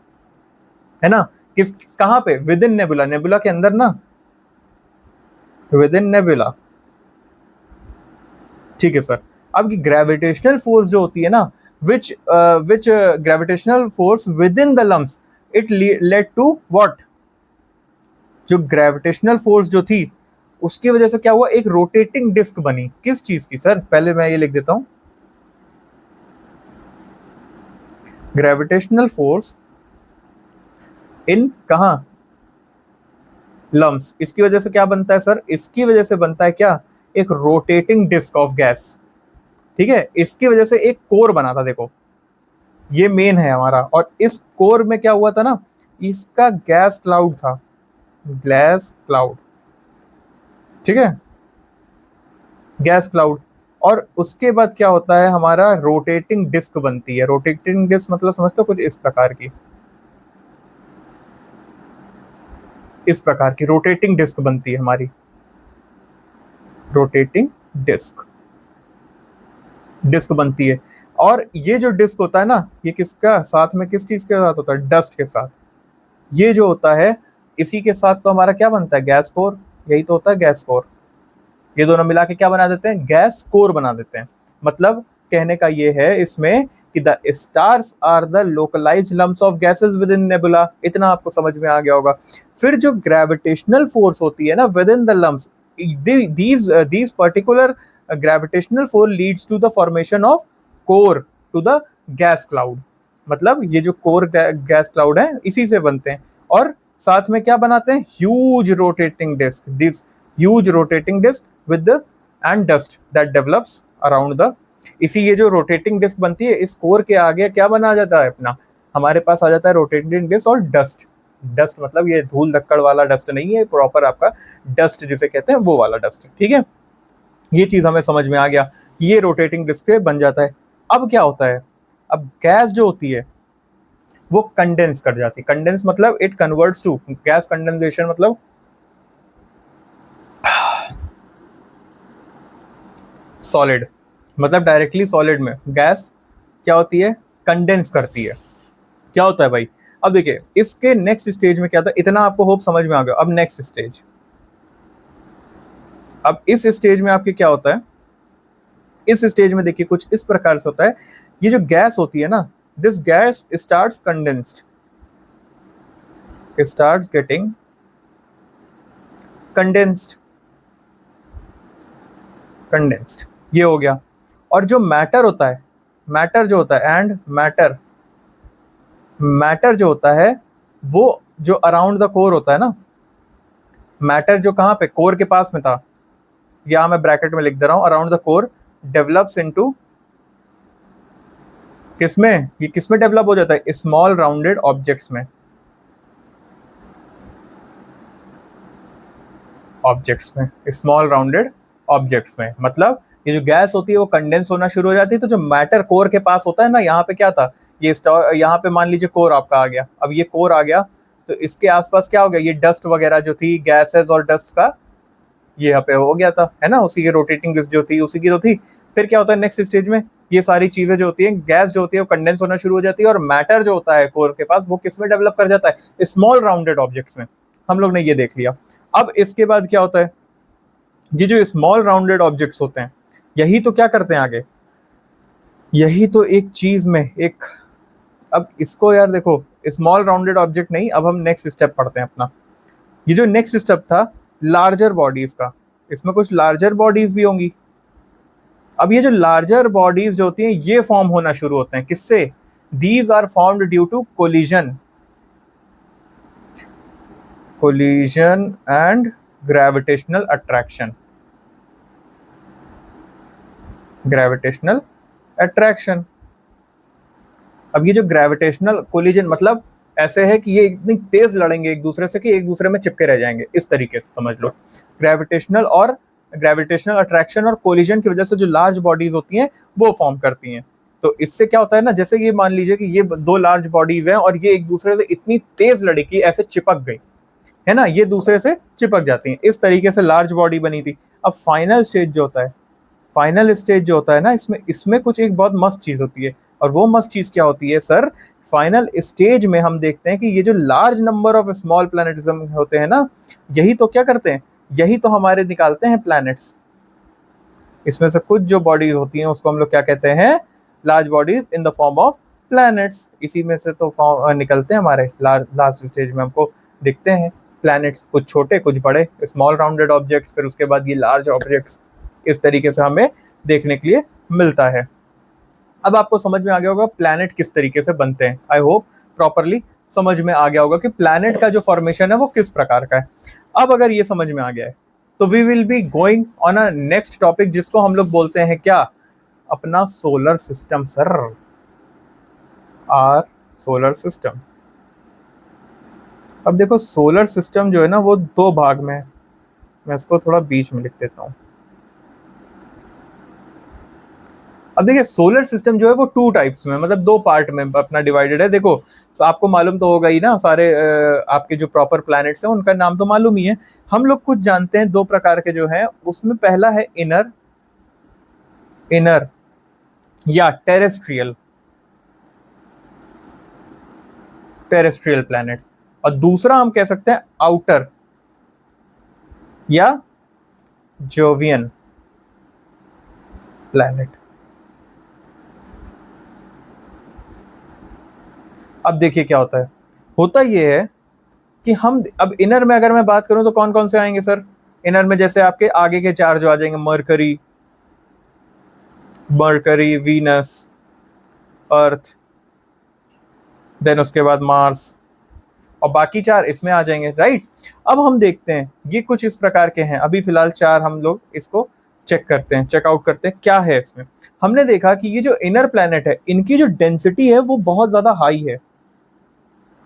है ना। किस, कहां पे, विद इन नेबुला, नेबुला के अंदर ना, विद इन नेबुला, ठीक है सर। अब की ग्रेविटेशनल फोर्स जो होती है ना, which gravitational force within the lumps, it led to what, जो ग्रेविटेशनल फोर्स जो थी उसकी वजह से क्या हुआ, एक रोटेटिंग डिस्क बनी। किस चीज की सर, पहले मैं ये लिख देता हूं, ग्रेविटेशनल फोर्स इन कहां, लम्प्स। इसकी वजह से क्या बनता है सर, इसकी वजह से बनता है क्या, एक रोटेटिंग डिस्क ऑफ गैस, ठीक है। इसकी वजह से एक कोर बना था, देखो ये मेन है हमारा, और इस कोर में क्या हुआ था ना, इसका गैस क्लाउड था, गैस क्लाउड, ठीक है, गैस क्लाउड। और उसके बाद क्या होता है, हमारा रोटेटिंग डिस्क बनती है। रोटेटिंग डिस्क मतलब समझते हो, कुछ इस प्रकार की, इस प्रकार की रोटेटिंग डिस्क बनती है हमारी, रोटेटिंग डिस्क, डिस्क बनती है। और ये जो डिस्क होता है ना, ये किसका साथ में, किस चीज के साथ होता है, डस्ट के साथ। ये जो होता है इसी के साथ तो हमारा क्या बनता है, गैस कोर, यही तो होता है गैस कोर। ये दोनों मिला के क्या बना देते हैं, गैस कोर बना देते हैं। मतलब कहने का ये है इसमें कि the stars are the localized lumps of gases within nebula. इतना आपको समझ में आ गया होगा। फिर जो ग्रेविटेशनल फोर्स होती है ना with in the lumps, these particular gravitational force leads to the formation of core to the gas cloud। मतलब ये जो कोर गैस क्लाउड है इसी से बनते हैं। और साथ में क्या बनाते हैं, huge rotating disk, this huge rotating disk with and dust that develops around the, इसी ये जो रोटेटिंग डिस्क बनती है इस कोर के आगे क्या बना जाता है अपना, हमारे पास आ जाता है रोटेटिंग डिस्क और डस्ट। डस्ट मतलब ये धूल धक्कड़ वाला डस्ट नहीं है, प्रॉपर आपका डस्ट जिसे कहते हैं वो वाला डस्ट, ठीक है। ये चीज हमें समझ में आ गया, ये रोटेटिंग डिस्क से बन जाता है। अब क्या होता है, अब गैस जो होती है वो कंडेंस कर जाती है। कंडेंस मतलब it converts to gas, condensation मतलब सॉलिड, मतलब डायरेक्टली सॉलिड में गैस क्या होती है, कंडेंस करती है। क्या होता है भाई, अब देखिए इसके नेक्स्ट स्टेज में क्या था, इतना आपको होप समझ में आ गया। अब नेक्स्ट स्टेज, अब इस स्टेज में आपके क्या होता है, इस स्टेज में देखिए कुछ इस प्रकार से होता है। ये जो गैस होती है ना, this gas starts condensed, starts getting condensed, condensed, ये हो गया। और जो मैटर होता है, मैटर जो होता है, एंड मैटर, मैटर जो होता है वो जो अराउंड द कोर होता है ना, मैटर जो कहां पे, कोर के पास में था, यहां मैं ब्रैकेट में लिख दे रहा हूं, around the core develops into, किसमें, ये किसमें डेवलप हो जाता है, स्मॉल राउंडेड ऑब्जेक्ट्स में, ऑब्जेक्ट्स में, स्मॉल राउंडेड ऑब्जेक्ट्स में। मतलब ये जो गैस होती है वो कंडेंस होना शुरू हो जाती है। तो जो मैटर कोर के पास होता है ना, यहाँ पे क्या था, ये यहाँ पे मान लीजिए कोर आपका आ गया। अब ये कोर आ गया तो इसके आसपास क्या हो गया, ये डस्ट वगैरह जो थी, गैसेस और डस्ट का ये यहाँ पे हो गया था, है ना, उसी की रोटेटिंग डिस्क जो थी उसी की तो थी। फिर क्या होता है नेक्स्ट स्टेज में, ये सारी चीजें जो होती है, गैस जो होती है वो कंडेंस होना शुरू हो जाती है, और मैटर जो होता है कोर के पास वो किस में डेवलप कर जाता है, स्मॉल राउंडेड ऑब्जेक्ट्स में। हम लोग ने ये देख लिया। अब इसके बाद क्या होता है, ये जो स्मॉल राउंडेड ऑब्जेक्ट्स होते हैं, यही तो क्या करते हैं आगे, यही तो एक चीज में एक, अब इसको यार देखो, स्मॉल राउंडेड ऑब्जेक्ट नहीं, अब हम नेक्स्ट स्टेप पढ़ते हैं अपना। ये जो नेक्स्ट स्टेप था लार्जर बॉडीज का, इसमें कुछ लार्जर बॉडीज भी होंगी। अब ये जो लार्जर बॉडीज जो होती हैं ये फॉर्म होना शुरू होते हैं किससे, these are formed due to collision, collision and gravitational attraction, gravitational attraction. अब ये जो ग्रेविटेशनल कोलिजन मतलब ऐसे है कि ये इतनी तेज लड़ेंगे एक दूसरे से कि एक दूसरे में चिपके रह जाएंगे, इस तरीके से समझ लो। ग्रेविटेशनल और ग्रेविटेशनल अट्रैक्शन और कोलिजन की वजह से जो लार्ज बॉडीज होती हैं वो फॉर्म करती हैं। तो इससे क्या होता है ना, जैसे ये मान लीजिए कि ये दो लार्ज बॉडीज हैं और ये एक दूसरे से इतनी तेज लड़ी कि ऐसे चिपक गई, है ना, ये दूसरे से चिपक जाती हैं, इस तरीके से लार्ज बॉडी बनी थी। अब फाइनल स्टेज जो होता है, फाइनल स्टेज जो होता है ना, इसमें इसमें कुछ एक बहुत मस्त चीज होती है। और वो मस्त चीज क्या होती है सर, फाइनल स्टेज में हम देखते हैं कि ये जो लार्ज नंबर ऑफ स्मॉल प्लैनेटिज्म होते हैं ना, यही तो क्या करते हैं, यही तो हमारे निकालते हैं प्लैनेट्स। इसमें से कुछ जो बॉडीज होती हैं उसको हम लोग क्या कहते हैं, large bodies in the form of planets. इसी में से तो निकलते हैं हमारे लास्ट स्टेज में हमको दिखते हैं प्लैनेट्स, कुछ छोटे कुछ बड़े, स्मॉल राउंडेड ऑब्जेक्ट्स, फिर उसके बाद ये लार्ज ऑब्जेक्ट्स, इस तरीके से हमें देखने के लिए मिलता है। अब आपको समझ में आ गया होगा प्लैनेट किस तरीके से बनते हैं, आई होप प्रॉपरली समझ में आ गया होगा कि प्लैनेट का जो फॉर्मेशन है वो किस प्रकार का है। अब अगर ये समझ में आ गया है तो we will be going on a next topic जिसको हम लोग बोलते हैं क्या, अपना solar system sir, our solar system. अब देखो सोलर सिस्टम जो है ना वो दो भाग में है, मैं इसको थोड़ा बीच में लिख देता हूँ। अब देखिए सोलर सिस्टम जो है वो टू टाइप्स में, मतलब दो पार्ट में अपना डिवाइडेड है। देखो आपको मालूम तो होगा ही ना, सारे आपके जो प्रॉपर प्लैनेट्स हैं उनका नाम तो मालूम ही है। हम लोग कुछ जानते हैं दो प्रकार के जो हैं, उसमें पहला है इनर, इनर या टेरेस्ट्रियल, टेरेस्ट्रियल प्लैनेट्स, और दूसरा हम कह सकते हैं आउटर या जोवियन प्लैनेट। अब देखिए क्या होता है, होता ये है कि हम अब इनर में अगर मैं बात करूं तो कौन कौन से आएंगे सर, इनर में जैसे आपके आगे के चार जो आ जाएंगे, मरकरी, मरकरी, वीनस, अर्थ, देन उसके बाद मार्स, और बाकी चार इसमें आ जाएंगे, राइट। अब हम देखते हैं ये कुछ इस प्रकार के हैं, अभी फिलहाल चार हम लोग इसको चेक करते हैं, चेकआउट करते हैं क्या है इसमें। हमने देखा कि ये जो इनर प्लैनेट है इनकी जो डेंसिटी है वो बहुत ज्यादा हाई है,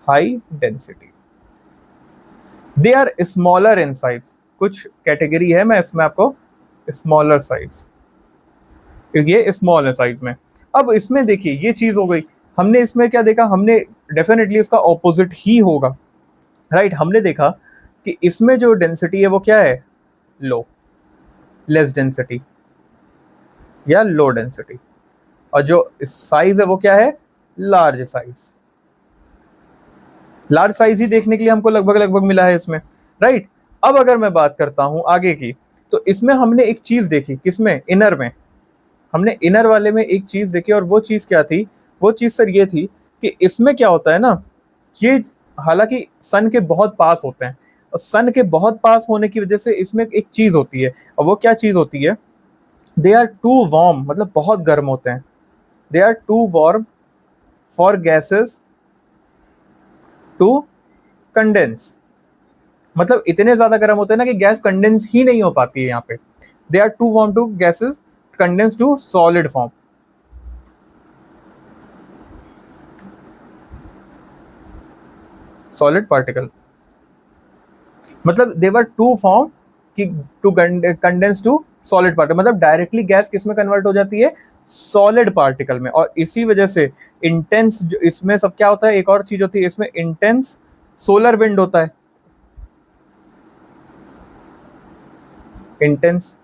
high density, they are smaller in size, कुछ कैटेगरी है मैं इसमें आपको स्मॉलर साइज, ये स्मॉल है साइज में। अब इसमें देखिए ये चीज हो गई, हमने इसमें क्या देखा, हमने डेफिनेटली इसका ऑपोजिट ही होगा, राइट। हमने देखा कि इसमें जो डेंसिटी है वो क्या है, लो, लेस डेंसिटी या लो डेंसिटी, और जो साइज है वो क्या है, लार्ज साइज। लार्ज साइज ही देखने के लिए हमको लगभग लगभग मिला है इसमें, राइट। अब अगर मैं बात करता हूं आगे की, तो इसमें हमने एक चीज देखी, किसमें, इनर में, हमने इनर वाले में एक चीज देखी, और वो चीज क्या थी, वो चीज सर ये थी कि इसमें क्या होता है ना, ये हालांकि सन के बहुत पास होते हैं, और सन के बहुत पास होने की वजह से इसमें एक चीज होती है, और वो क्या चीज होती है, दे आर टू वार्म, मतलब बहुत गर्म होते हैं, they are too warm for gases to condense, मतलब इतने ज्यादा गर्म होते हैं ना कि गैस कंडेंस ही नहीं हो पाती है यहाँ पे, they are too warm to gases condense to solid form, solid particle, मतलब दे वर टू फॉर्म कि to condense to solid particle, मतलब डायरेक्टली गैस किस में कन्वर्ट हो जाती है, सॉलिड पार्टिकल में। और इसी वजह से इंटेंस जो इसमें सब क्या होता है, एक और चीज होती है इसमें, इंटेंस सोलर विंड होता है, इंटेंस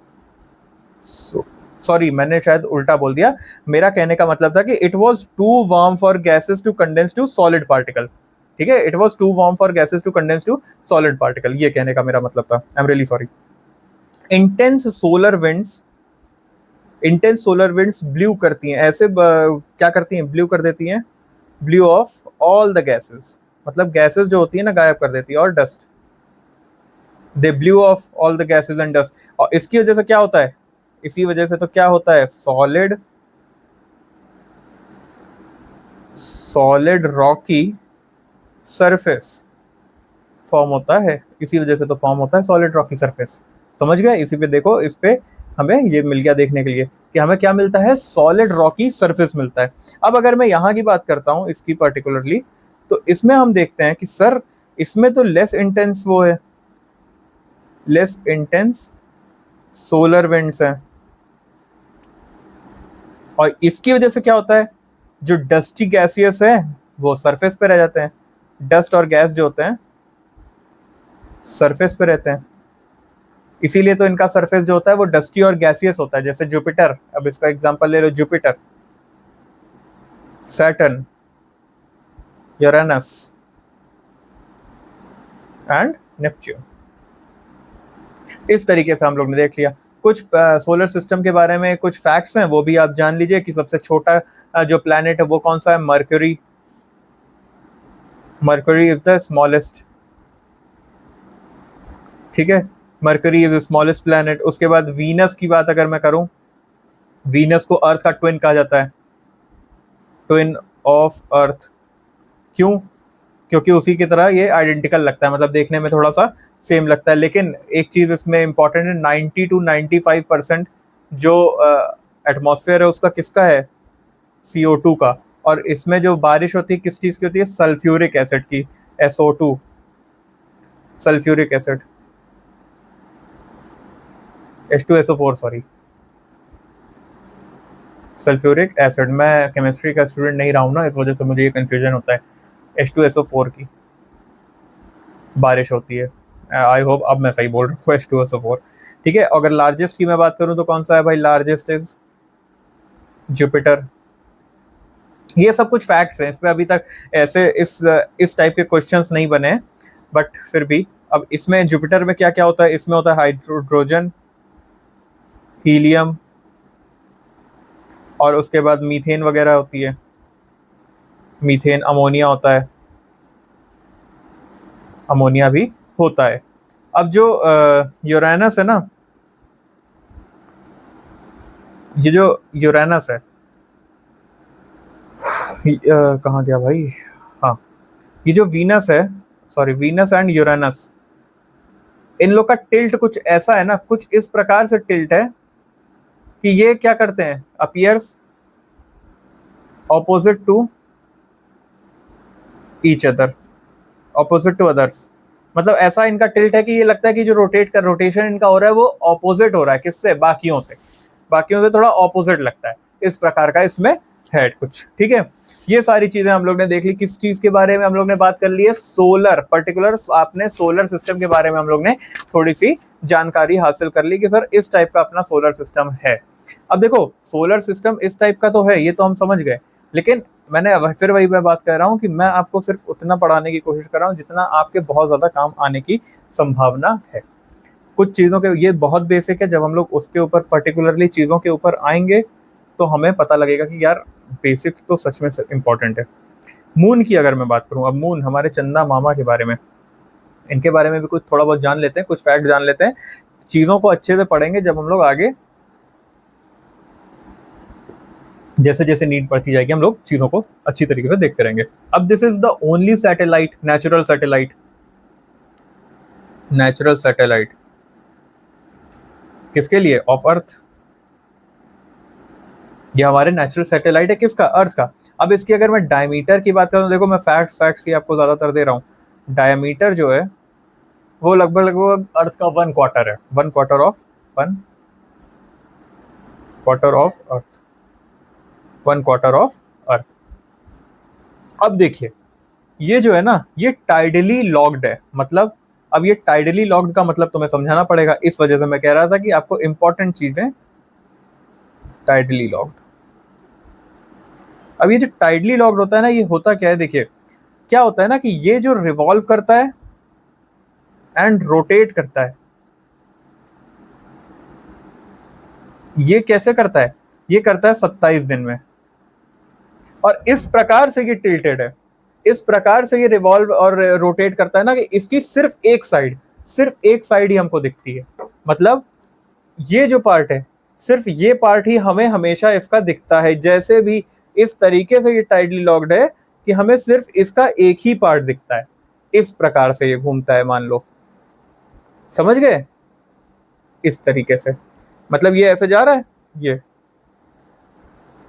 सॉरी, मैंने शायद उल्टा बोल दिया। मेरा कहने का मतलब था कि it was too warm for gases to condense to solid particle. ठीक है, it was too warm for gases to condense to solid particle, ये कहने का मेरा मतलब था। I am really sorry. Intense solar winds, intense solar winds blow करती हैं, ऐसे क्या करती हैं, ब्लू कर देती हैं, blue of all the gases, मतलब गैसेस जो होती है ना गायब कर देती है, और dust, they blue of all the gases and dust. और इसकी वजह से क्या होता है, इसी वजह से तो क्या होता है, solid solid Rocky surface form होता है, इसी वजह से तो फॉर्म होता है सॉलिड रॉकी सरफेस। समझ गए, इसी पे देखो, इस पे हमें ये मिल गया देखने के लिए कि हमें क्या मिलता है, सॉलिड रॉकी सरफेस मिलता है। अब अगर मैं यहाँ की बात करता हूँ इसकी पर्टिकुलरली, तो इसमें हम देखते हैं कि सर इसमें तो लेस इंटेंस वो है, लेस इंटेंस सोलर विंड्स हैं, और इसकी वजह से क्या होता है, जो डस्टी गैसियस है वो सरफेस पे रह जाते हैं। डस्ट और गैस जो होते हैं सरफेस पे रहते हैं, इसीलिए तो इनका सरफेस जो होता है वो डस्टी और गैसियस होता है। जैसे जुपिटर, अब इसका एग्जांपल ले लो, Jupiter, Saturn, Uranus and Neptune. इस तरीके से हम लोग ने देख लिया कुछ सोलर सिस्टम के बारे में, कुछ फैक्ट्स हैं वो भी आप जान लीजिए कि सबसे छोटा जो प्लैनेट है वो कौन सा है, mercury. Mercury is the smallest, ठीक है, mercury is the smallest planet. उसके बाद वीनस की बात अगर मैं करूं, वीनस को अर्थ का ट्विन कहा जाता है, ट्विन ऑफ अर्थ। क्यों, क्योंकि उसी की तरह ये आइडेंटिकल लगता है, मतलब देखने में थोड़ा सा सेम लगता है। लेकिन एक चीज इसमें इंपॉर्टेंट है, 90 to 95% जो एटमॉस्फेयर है उसका किसका है, CO2 का। और इसमें जो बारिश होती है किस चीज की होती है, सल्फ्यूरिक एसिड की, SO2, sulphuric acid, H2SO4 sorry, sulphuric acid. मैं केमिस्ट्री का स्टूडेंट नहीं रहा हूँ ना, इस वजह से मुझे ये कन्फ्यूजन होता है। H2SO4 की बारिश होती है। आई होप अब मैं सही बोल रहा हूँ, H2SO4। ठीक है, अगर लार्जेस्ट की मैं बात करूँ तो कौन सा है भाई, लार्जेस्ट इज जुपिटर। ये सब कुछ फैक्ट्स हैं, इस पे अभी तक ऐसे इस टाइप के क्वेश्चंस नहीं बने, बट फिर भी। अब इसमें जुपिटर में क्या क्या होता है, इसमें होता है हाइड्रोजन, हीलियम, और उसके बाद मीथेन वगैरह होती है, मीथेन, अमोनिया होता है, अमोनिया भी होता है। अब जो यूरेनस है ना, ये जो यूरेनस है, कहाँ गया भाई, हाँ, ये जो वीनस है, सॉरी, वीनस एंड यूरेनस, इन लोग का टिल्ट कुछ ऐसा है ना, कुछ इस प्रकार से टिल्ट है कि ये क्या करते हैं, appears opposite to each other, opposite to others. मतलब ऐसा इनका टिल्ट है कि ये लगता है कि जो रोटेशन इनका हो रहा है वो ऑपोजिट हो रहा है, किससे, बाकियों से, बाकियों से थोड़ा ऑपोजिट लगता है, इस प्रकार का इसमें है कुछ। ठीक है, ये सारी चीजें हम लोग ने देख ली। किस चीज के बारे में हम लोग ने बात कर ली है, सोलर, पर्टिकुलर आपने सोलर सिस्टम के बारे में हम लोग ने थोड़ी सी जानकारी हासिल कर ली कि सर इस टाइप का अपना सोलर सिस्टम है। अब देखो, सोलर सिस्टम इस टाइप का तो है, ये तो हम समझ गए, लेकिन मैंने फिर वही मैं बात कर रहा हूँ कि मैं आपको सिर्फ उतना पढ़ाने की कोशिश कर रहा हूँ जितना आपके बहुत ज़्यादा काम आने की संभावना है। कुछ चीज़ों के ये बहुत बेसिक है, जब हम लोग उसके ऊपर पर्टिकुलरली चीज़ों के ऊपर आएंगे तो हमें पता लगेगा कि यार बेसिक्स तो सच में इम्पोर्टेंट है। मून की अगर मैं बात करूँ, अब मून, हमारे चंदा मामा के बारे में, इनके बारे में भी कुछ थोड़ा बहुत जान लेते हैं, कुछ फैक्ट जान लेते हैं। चीज़ों को अच्छे से पढ़ेंगे जब हम लोग आगे, जैसे जैसे नीड पड़ती जाएगी हम लोग चीजों को अच्छी तरीके से देखते रहेंगे। अब this is the only satellite, natural satellite, natural satellite किसके लिए, ऑफ अर्थ। ये हमारे नेचुरल सैटेलाइट है, किसका, अर्थ का। अब इसकी अगर मैं डायमीटर की बात करूं, देखो मैं फैक्ट्स ही आपको ज्यादातर दे रहा हूं। डायमीटर जो है वो लगभग अर्थ का 1/4 है, 1/4 of 1/4 of earth, 1/4 of earth. अब देखिए, ये जो है ना, ये टाइडली लॉक्ड है, मतलब अब ये टाइडली लॉक्ड का मतलब तुम्हें समझाना पड़ेगा। इस वजह से मैं कह रहा था कि आपको इंपॉर्टेंट चीजें टाइडली लॉक्ड। अब ये जो टाइडली लॉक्ड होता है ना, ये होता क्या है, देखिए क्या होता है ना कि ये जो रिवॉल्व करता है एंड रोटेट करता है, ये कैसे करता है, ये करता है 27 दिन में। और इस प्रकार से ये टिल्टेड है, इस प्रकार से ये रिवॉल्व और रोटेट करता है ना कि इसकी सिर्फ एक साइड ही हमको दिखती है। मतलब ये जो पार्ट है, सिर्फ ये पार्ट ही हमें हमेशा इसका दिखता है। जैसे भी इस तरीके से ये टाइडली लॉक्ड है कि हमें सिर्फ इसका एक ही पार्ट दिखता है। इस प्रकार से ये घूमता है, मान लो, समझ गए, इस तरीके से। मतलब ये ऐसे जा रहा है, ये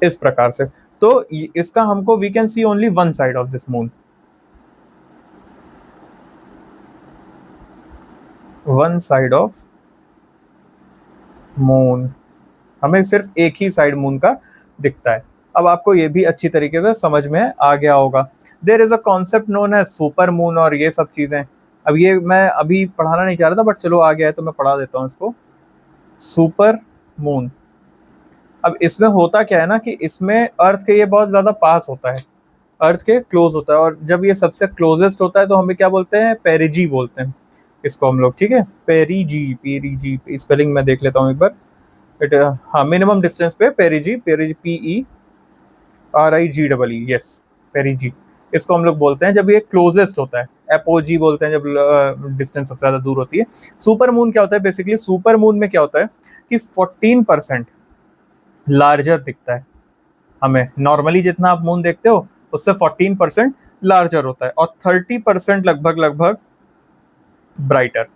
इस प्रकार से। तो इसका हमको we can see only one side of this moon, one side of moon, हमें सिर्फ एक ही साइड मून का दिखता है। अब आपको ये भी अच्छी तरीके से समझ में आ गया होगा। There is a concept known है सुपर मून और ये सब चीजें। अब ये मैं अभी पढ़ाना नहीं चाह रहा था, बट चलो आ गया है तो मैं पढ़ा देता हूँ इसको। सुपर मून, अब इसमें होता क्या है ना कि इसमें अर्थ के ये बहुत ज्यादा पास होता है, अर्थ के क्लोज होता है। और जब ये सबसे क्लोजेस्ट होता है तो हमें क्या बोलते हैं, पेरिजी बोलते हैं इसको हम लोग, ठीक है। पेरिजी, पेरिजी स्पेलिंग मैं देख लेता हूँ एक बार। इट, हाँ, मिनिमम डिस्टेंस पे पेरिजी, पेरिजी PERIGEE, यस, पेरिजी, इसको हम लोग बोलते हैं जब ये क्लोजेस्ट होता है। एपोजी बोलते हैं जब डिस्टेंस सबसे ज्यादा दूर होती है। सुपर मून क्या होता है, बेसिकली सुपर मून में क्या होता है कि 14% लार्जर दिखता है हमें। नॉर्मली जितना आप मून देखते हो उससे 14% लार्जर होता है, और 30% लगभग ब्राइटर,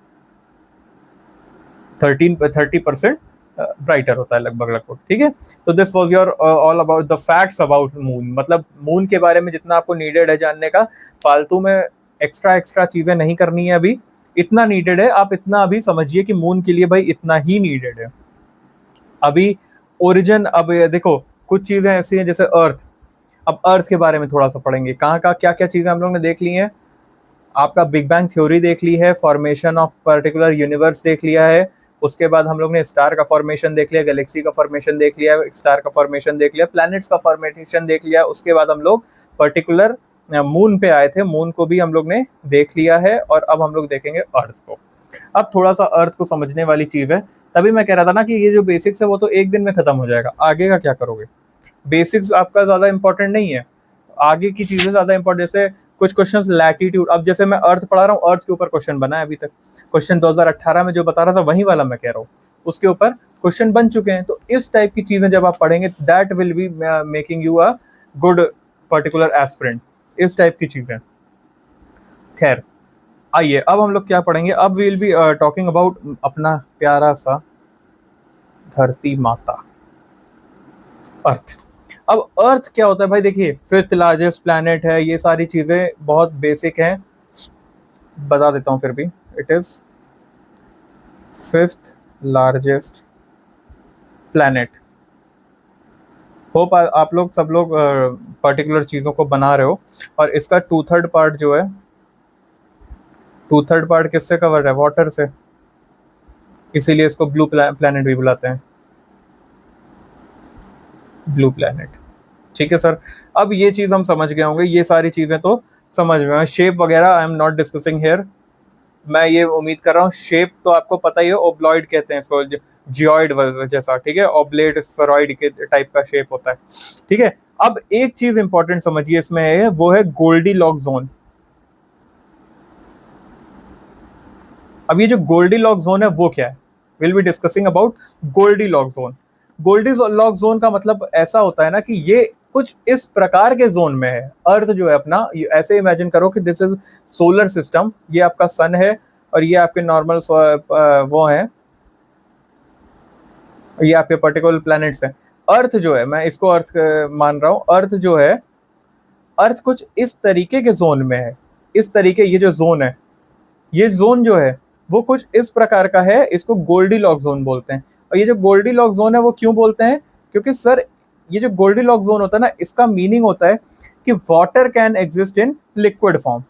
30% ब्राइटर होता है लगभग, ठीक है। तो this was your all about the facts about moon. मतलब मून के बारे में जितना आपको नीडेड है जानने का, फालतू में एक्स्ट्रा चीजें नहीं करनी है अभी। इतना नीडेड है, आप इतना अभी समझिए कि मून के लिए भाई इतना ही नीडेड है अभी। ओरिजिन, अब देखो कुछ चीजें ऐसी हैं जैसे अर्थ। अब अर्थ के बारे में थोड़ा सा पढ़ेंगे, कहाँ का क्या क्या चीजें हम लोग ने देख ली हैं। आपका बिग बैंग थ्योरी देख ली है, फॉर्मेशन ऑफ पर्टिकुलर यूनिवर्स देख लिया है, उसके बाद हम लोग ने स्टार का फॉर्मेशन देख लिया, गैलेक्सी का फॉर्मेशन देख लिया, स्टार का फॉर्मेशन देख लिया, प्लैनेट्स का फॉर्मेशन देख लिया। उसके बाद हम लोग पर्टिकुलर मून पे आए थे, मून को भी हम लोग ने देख लिया है, और अब हम लोग देखेंगे अर्थ को। अब थोड़ा सा अर्थ को समझने वाली चीज है, तभी मैं कह रहा था ना कि ये जो बेसिक्स है वो तो एक दिन में खत्म हो जाएगा, आगे का क्या करोगे। बेसिक्स आपका ज्यादा इंपॉर्टेंट नहीं है, आगे की चीजें ज्यादा इंपॉर्टेंट। जैसे कुछ क्वेश्चंस लैटिट्यूड, अब जैसे मैं अर्थ पढ़ा रहा हूँ, अर्थ के ऊपर क्वेश्चन बना है अभी तक। क्वेश्चन 2018 में जो बता रहा था वही वाला मैं कह रहा हूँ, उसके ऊपर क्वेश्चन बन चुके हैं। तो इस टाइप की चीजें जब आप पढ़ेंगे, that will be making you a good particular aspirant, इस टाइप की चीजें। खैर, आइए अब हम लोग क्या पढ़ेंगे। अब विल बी टॉकिंग अबाउट अपना प्यारा सा धरती माता, अर्थ। अब अर्थ क्या होता है भाई, देखिए फिफ्थ लार्जेस्ट प्लैनेट है, ये सारी चीजें बहुत बेसिक हैं, बता देता हूँ फिर भी। It is fifth largest planet. Hope आप लोग सब लोग पर्टिकुलर चीजों को बना रहे हो। और इसका 2/3 पार्ट जो है, 2/3 पार्ट किससे कवर है, वाटर से, इसीलिए इसको ब्लू प्लैनेट भी बुलाते हैं, ब्लू प्लैनेट। ठीक है सर, अब ये चीज हम समझ गए होंगे, ये सारी चीजें तो समझ में। शेप वगैरह I am not discussing here, मैं ये उम्मीद कर रहा हूँ। शेप तो आपको पता ही है, ओब्लॉइड कहते हैं इसको, जियोइड जैसा, ठीक है, ओब्लेट स्फेरॉइड के टाइप का शेप होता है, ठीक है। अब एक चीज इंपॉर्टेंट समझिए इसमें है, वो है गोल्डीलॉक जोन। अब ये जो गोल्डीलॉक जोन है वो क्या है, will be discussing about Goldilock zone. Goldilock zone का मतलब ऐसा होता है ना कि ये कुछ इस प्रकार के जोन में है। अर्थ जो है अपना, ऐसे इमेजिन करो कि दिस इज सोलर सिस्टम, ये आपका सन है, और ये आपके नॉर्मल वो है, ये आपके पर्टिकुलर प्लैनेट्स हैं। अर्थ जो है, मैं इसको अर्थ मान रहा हूँ, अर्थ जो है, अर्थ कुछ इस तरीके के जोन में है, इस तरीके, ये जो जोन है, ये जोन जो है वो कुछ इस प्रकार का है, इसको गोल्डीलॉक जोन बोलते हैं। और ये जो गोल्डीलॉक जोन है वो क्यों बोलते हैं, क्योंकि सर ये जो गोल्डीलॉक जोन होता है ना, इसका मीनिंग होता है कि water can exist in liquid form.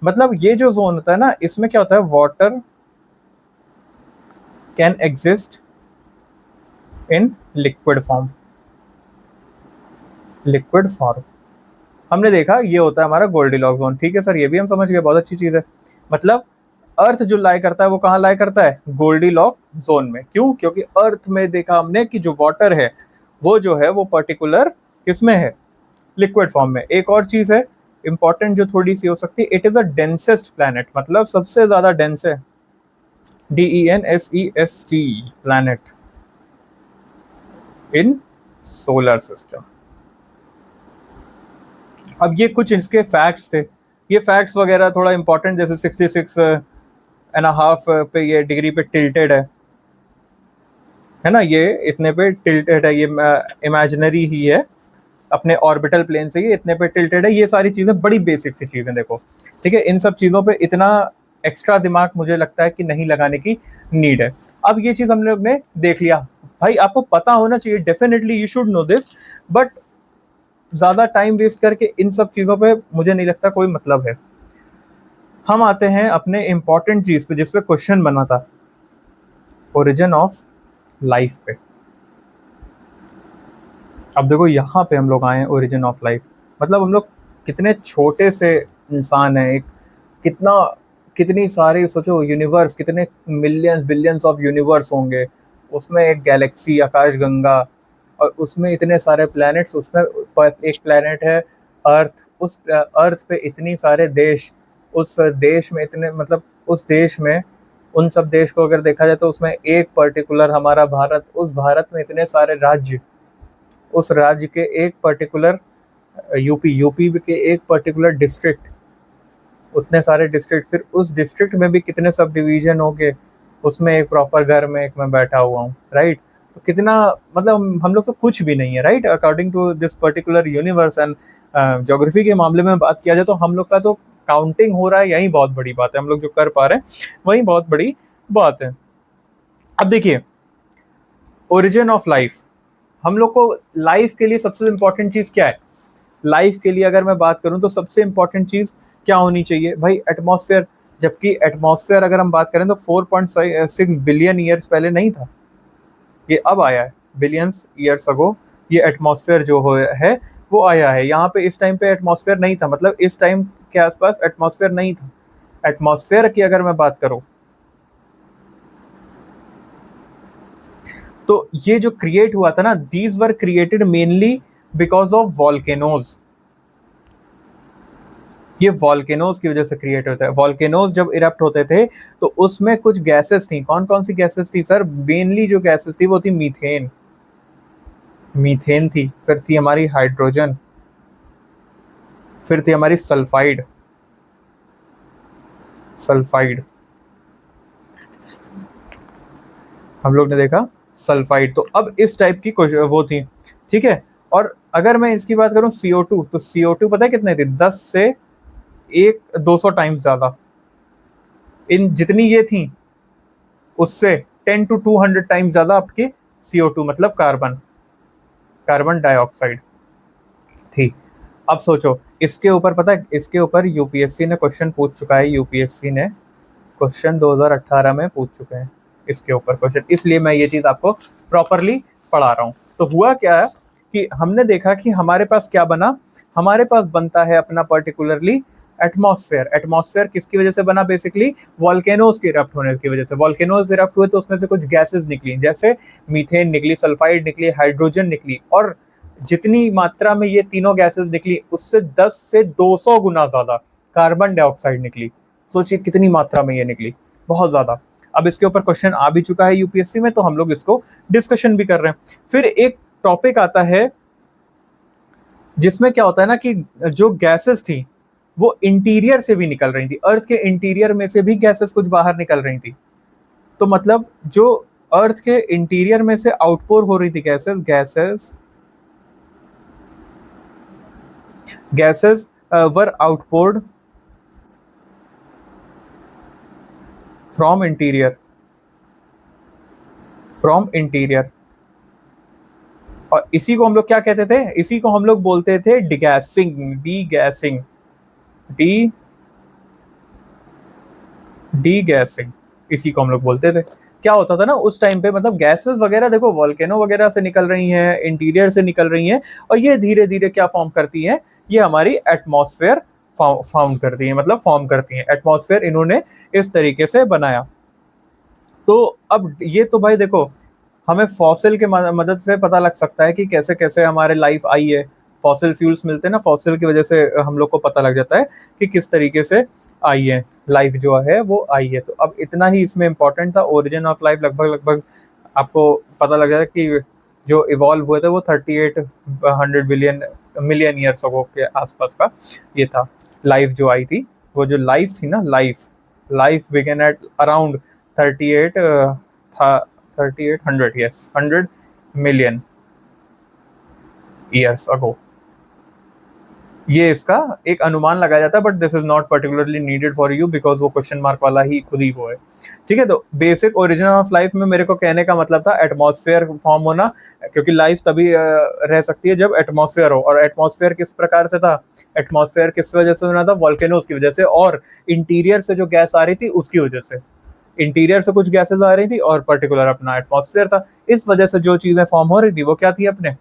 मतलब ये जो जोन होता है ना, इसमें क्या होता है, water can exist in liquid form, liquid form हमने देखा ये होता है हमारा गोल्डीलॉक्स जोन। ठीक है सर, ये भी हम समझ गए, बहुत अच्छी चीज है। मतलब अर्थ जो लाई करता है वो कहाँ लाई करता है? गोल्डीलॉक जोन में। क्यों? क्योंकि अर्थ में देखा हमने कि जो वाटर है वो जो है वो पर्टिकुलर किसमें है? लिक्विड फॉर्म में। एक और चीज है इंपॉर्टेंट जो थोड़ी सी हो सकती है, it is a densest planet, मतलब सबसे ज्यादा डेंस है, DENSEST planet in solar system. अब ये कुछ इसके फैक्ट्स थे, ये फैक्ट्स वगैरह थोड़ा इंपॉर्टेंट, जैसे 66.5 पे ये डिग्री पे टिल्टेड है ना, ये इतने पे टिल्टेड है, ये इमेजिनरी ही है, अपने ऑर्बिटल प्लेन से ये इतने पे टिल्टेड है। ये सारी चीजें बड़ी बेसिक सी चीजें, देखो ठीक है, इन सब चीजों पे इतना एक्स्ट्रा दिमाग मुझे लगता है कि नहीं लगाने की नीड है। अब ये चीज हम लोग ने देख लिया, भाई आपको पता होना चाहिए, definitely you should know this, but ज्यादा टाइम वेस्ट करके इन सब चीजों पे मुझे नहीं लगता कोई मतलब है। हम आते हैं अपने इंपॉर्टेंट चीज पे जिसपे क्वेश्चन बना था, ओरिजिन ऑफ लाइफ पे। अब देखो यहाँ पे हम लोग आए हैं ओरिजिन ऑफ लाइफ, मतलब हम लोग कितने छोटे से इंसान हैं, एक कितना कितनी सारी सोचो यूनिवर्स, कितने मिलियंस बिलियंस ऑफ यूनिवर्स होंगे, उसमें एक गैलेक्सी आकाशगंगा, और उसमें इतने सारे प्लैनेट्स, उसमें एक प्लैनेट है अर्थ, उस अर्थ पे इतनी सारे देश, उस देश में इतने, मतलब उस देश में, उन सब देश को अगर देखा जाए तो उसमें एक पर्टिकुलर हमारा भारत, उस भारत में इतने सारे राज्य, उस राज्य के एक पर्टिकुलर यूपी के एक पर्टिकुलर डिस्ट्रिक्ट, उतने सारे डिस्ट्रिक्ट, फिर उस डिस्ट्रिक्ट में भी कितने सब डिवीजन हो गए, उसमें एक प्रॉपर घर में एक मैं बैठा हुआ हूँ, राइट। तो कितना, मतलब हम लोग तो कुछ भी नहीं है, right, according to this particular universe. And geography के मामले में बात किया जाए तो हम लोग का तो काउंटिंग हो रहा है, यही बहुत बड़ी बात है, हम लोग जो कर पा रहे हैं वही बहुत बड़ी बात है। अब देखिए ओरिजिन ऑफ लाइफ, हम लोग को लाइफ के लिए सबसे इंपॉर्टेंट चीज क्या है? लाइफ के लिए अगर मैं बात करूं तो सबसे इंपॉर्टेंट चीज क्या होनी चाहिए भाई? एटमॉस्फेयर। जबकि एटमॉस्फेयर अगर हम बात करें तो 4.6 बिलियन ईयर्स पहले नहीं था, ये अब आया है, बिलियंस ईयर्स अगो ये एटमॉस्फेयर जो है वो आया है। यहाँ पे इस टाइम पे एटमॉस्फेयर नहीं था, मतलब इस टाइम के आसपास एटमॉस्फेयर नहीं था। एटमॉस्फेयर की अगर मैं बात करूं तो ये जो क्रिएट हुआ था ना, these were created mainly because of volcanoes. ये वॉल्केनोज की वजह से क्रिएट होता है। वॉल्केनोज जब इरप्ट होते थे तो उसमें कुछ गैसेस थी। कौन कौन सी गैसेस थी सर? मेनली जो गैसेस थी वो थी मीथेन, मीथेन थी, फिर थी हमारी हाइड्रोजन, फिर थी हमारी सल्फाइड, सल्फाइड हम लोग ने देखा सल्फाइड। तो अब इस टाइप की वो थी, ठीक है। और अगर मैं इसकी बात करूं CO2, तो CO2 पता है कितने थे? 10 से 200 टाइम्स ज्यादा। इन जितनी ये थी उससे 10 to 200 टाइम्स ज्यादा आपके CO2, मतलब कार्बन, कार्बन डाइऑक्साइड थी। अब सोचो इसके ऊपर, पता है इसके ऊपर यूपीएससी ने क्वेश्चन पूछ चुका है, यूपीएससी ने क्वेश्चन 2018 में पूछ चुके हैं इसके ऊपर क्वेश्चन, इसलिए मैं ये चीज आपको प्रॉपरली पढ़ा रहा हूँ। तो हुआ क्या है कि हमने देखा कि हमारे पास क्या बना, हमारे पास बनता है अपना पर्टिकुलरली एटमॉस्फेयर। एटमॉस्फेयर किसकी वजह से बना? बेसिकली वॉल्केनोज के इरप्ट होने की वजह से। वॉल्केनोज इरप्ट हुए तो उसमें से कुछ गैसेस निकली, जैसे मीथेन निकली, सल्फाइड निकली, हाइड्रोजन निकली, और जितनी मात्रा में ये तीनों गैसेस निकली उससे 10 से 200 गुना ज्यादा कार्बन डाइऑक्साइड निकली। सोचिए कितनी मात्रा में ये निकली, बहुत ज्यादा। अब इसके ऊपर क्वेश्चन आ भी चुका है यूपीएससी में, तो हम लोग इसको डिस्कशन भी कर रहे हैं। फिर एक टॉपिक आता है जिसमें क्या होता है ना कि जो गैसेस थी वो इंटीरियर से भी निकल रही थी, अर्थ के इंटीरियर में से भी गैसेस कुछ बाहर निकल रही थी। तो मतलब जो अर्थ के इंटीरियर में से आउटपोर हो रही थी gases, gases were आउटपोर्ड from interior, और इसी को हम लोग क्या कहते थे? इसी को हम लोग बोलते थे डिगैसिंग, डीगैसिंग, डी गैसिंग, इसी को हम लोग बोलते थे। क्या होता था ना उस टाइम पे, मतलब गैसेस वगैरह देखो वोल्केनो वगैरह से निकल रही हैं, इंटीरियर से निकल रही हैं, और ये धीरे धीरे क्या फॉर्म करती हैं, ये हमारी एटमॉस्फेयर फाउंड करती हैं, मतलब फॉर्म करती हैं। एटमॉस्फेयर इन्होंने इस तरीके से बनाया। तो अब ये तो भाई देखो, हमें फॉसिल के मदद से पता लग सकता है कि कैसे कैसे हमारे लाइफ आई है। फॉसिल फ्यूल्स मिलते हैं ना, फॉसिल की वजह से हम लोग को पता लग जाता है कि किस तरीके से आई है लाइफ जो है वो आई है। तो अब इतना ही इसमें इंपॉर्टेंट था, ओरिजिन ऑफ लाइफ लगभग लगभग आपको पता लग जाता है कि जो इवॉल्व हुए थे वो 3800 मिलियन ईयर्स अगो के आसपास का ये था। लाइफ जो आई थी, वो जो लाइफ थी ना, लाइफ बिगेन एट अराउंड 38 था, 3800, यस, 100 मिलियन ईयर्स अगो। ये इसका एक अनुमान लगाया जाता है, but this is not particularly needed for you because वो क्वेश्चन मार्क वाला ही खुद ही वो है। ठीक है, तो बेसिक ओरिजिन ऑफ लाइफ में मेरे को कहने का मतलब था एटमॉस्फेयर फॉर्म होना, क्योंकि लाइफ तभी रह सकती है जब एटमॉस्फेयर हो। और एटमॉस्फेयर किस प्रकार से था, एटमॉस्फेयर किस वजह से बना था, वॉल्केनोज की वजह से, और इंटीरियर से जो गैस आ रही थी उसकी वजह से। इंटीरियर से कुछ गैसेज आ रही थी और पर्टिकुलर अपना एटमॉस्फेयर था, इस वजह से जो चीजें फॉर्म हो रही थी वो क्या थी अपने,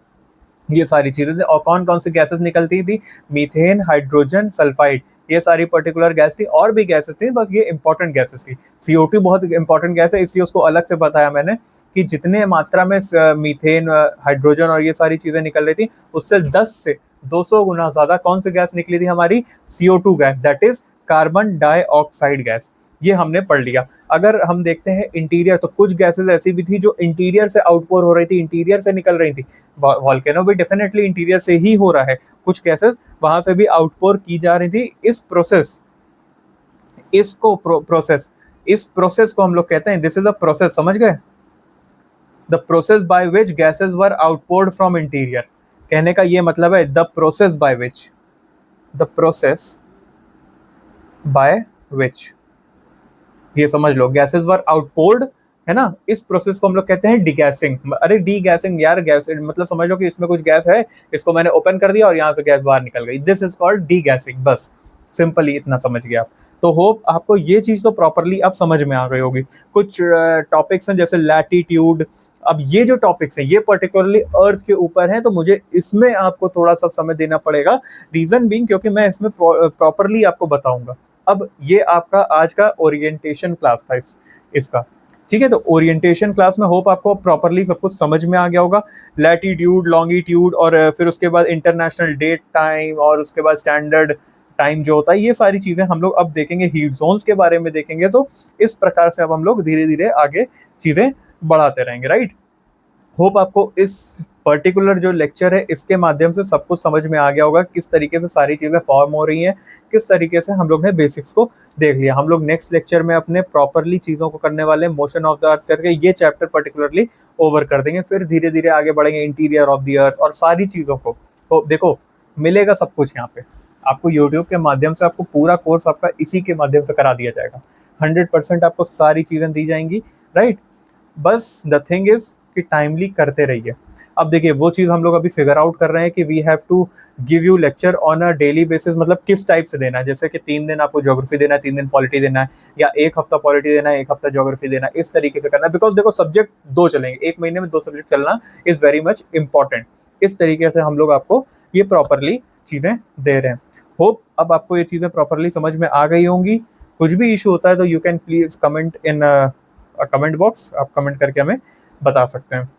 ये सारी चीजें थी। और कौन कौन सी गैसेस निकलती थी, मीथेन, हाइड्रोजन, सल्फाइड, ये सारी पर्टिकुलर गैस थी। और भी गैसेस थी, बस ये इंपॉर्टेंट गैसेस थी। CO2 बहुत इंपॉर्टेंट गैस है, इसलिए उसको अलग से बताया मैंने कि जितने मात्रा में मीथेन, हाइड्रोजन और ये सारी चीजें निकल रही थी, उससे 10 से 200 गुना ज्यादा कौन सी गैस निकली थी, हमारी CO2 gas, that is carbon dioxide gas. ये हमने पढ़ लिया। अगर हम देखते हैं इंटीरियर, तो कुछ गैसेस ऐसी भी थी जो इंटीरियर से आउटपोर हो रही थी, इंटीरियर से निकल रही थी। वॉल्केनो भी डेफिनेटली इंटीरियर से ही हो रहा है, कुछ गैसेस वहां से भी आउटपोर की जा रही थी। इस प्रोसेस, इसको प्रोसेस, इस प्रोसेस को हम लोग कहते हैं, दिस इज अ प्रोसेस, समझ गए, the process by which gases were आउटपोर्ड from interior. कहने का ये मतलब है the process by which, the process by which, ये समझ लो, गैसेस वर आउटपोर्ड, है ना, इस प्रोसेस को हम लोग कहते हैं डीगैसिंग। अरे डीगैसिंग यार, गैस मतलब समझ लो कि इसमें कुछ गैस है, इसको मैंने ओपन कर दिया और यहाँ से गैस बाहर निकल गई, दिस इज कॉल्ड डीगैसिंग। बस सिंपली इतना समझ गए आप। तो होप आपको ये चीज तो प्रॉपरली अब समझ में आ गई होगी। कुछ टॉपिक्स हैं जैसे लैटिट्यूड, अब ये जो टॉपिक्स हैं ये पर्टिकुलरली अर्थ के ऊपर हैं, तो मुझे इसमें आपको थोड़ा सा समय देना पड़ेगा, रीजन बीइंग क्योंकि मैं इसमें प्रॉपरली आपको बताऊंगा। अब ये आपका आज का ओरिएंटेशन क्लास था इसका, ठीक है। तो ओरिएंटेशन क्लास में होप आपको प्रॉपरली सब कुछ समझ में आ गया होगा। लैटिट्यूड, लॉन्गिट्यूड, और फिर उसके बाद इंटरनेशनल डेट टाइम, और उसके बाद स्टैंडर्ड टाइम जो होता है, ये सारी चीजें हम लोग अब देखेंगे, हीट जोन्स के बारे में देखेंगे। तो इस प्रकार से अब हम लोग धीरे धीरे आगे चीजें बढ़ाते रहेंगे, राइट। होप आपको इस पर्टिकुलर जो लेक्चर है इसके माध्यम से सब कुछ समझ में आ गया होगा, किस तरीके से सारी चीज़ें फॉर्म हो रही हैं, किस तरीके से हम लोग ने बेसिक्स को देख लिया। हम लोग नेक्स्ट लेक्चर में अपने प्रॉपरली चीज़ों को करने वाले, मोशन ऑफ द अर्थ करके ये चैप्टर पर्टिकुलरली ओवर कर देंगे, फिर धीरे धीरे आगे बढ़ेंगे इंटीरियर ऑफ द अर्थ और सारी चीज़ों को। तो देखो, मिलेगा सब कुछ यहाँ पे आपको, यूट्यूब के माध्यम से आपको पूरा कोर्स आपका इसी के माध्यम से करा दिया जाएगा। 100% आपको सारी चीज़ें दी जाएंगी, राइट। बस द थिंग इज कि टाइमली करते रहिए। अब देखिए, वो चीज़ हम लोग अभी फिगर आउट कर रहे हैं कि we have to give you lecture on a daily basis, मतलब किस टाइप से देना है। जैसे कि 3 दिन आपको ज्योग्राफी देना है, 3 दिन पॉलिटी देना है, या 1 हफ्ता पॉलिटी देना है, 1 हफ्ता ज्योग्राफी देना है, इस तरीके से करना है। बिकॉज देखो, सब्जेक्ट 2 चलेंगे, 1 महीने में 2 सब्जेक्ट चलना इज वेरी मच इंपॉर्टेंट। इस तरीके से हम लोग आपको ये प्रॉपरली चीज़ें दे रहे हैं। होप अब आपको ये चीज़ें प्रॉपरली समझ में आ गई होंगी। कुछ भी इशू होता है तो you can please comment in comment box, आप कमेंट करके हमें बता सकते हैं।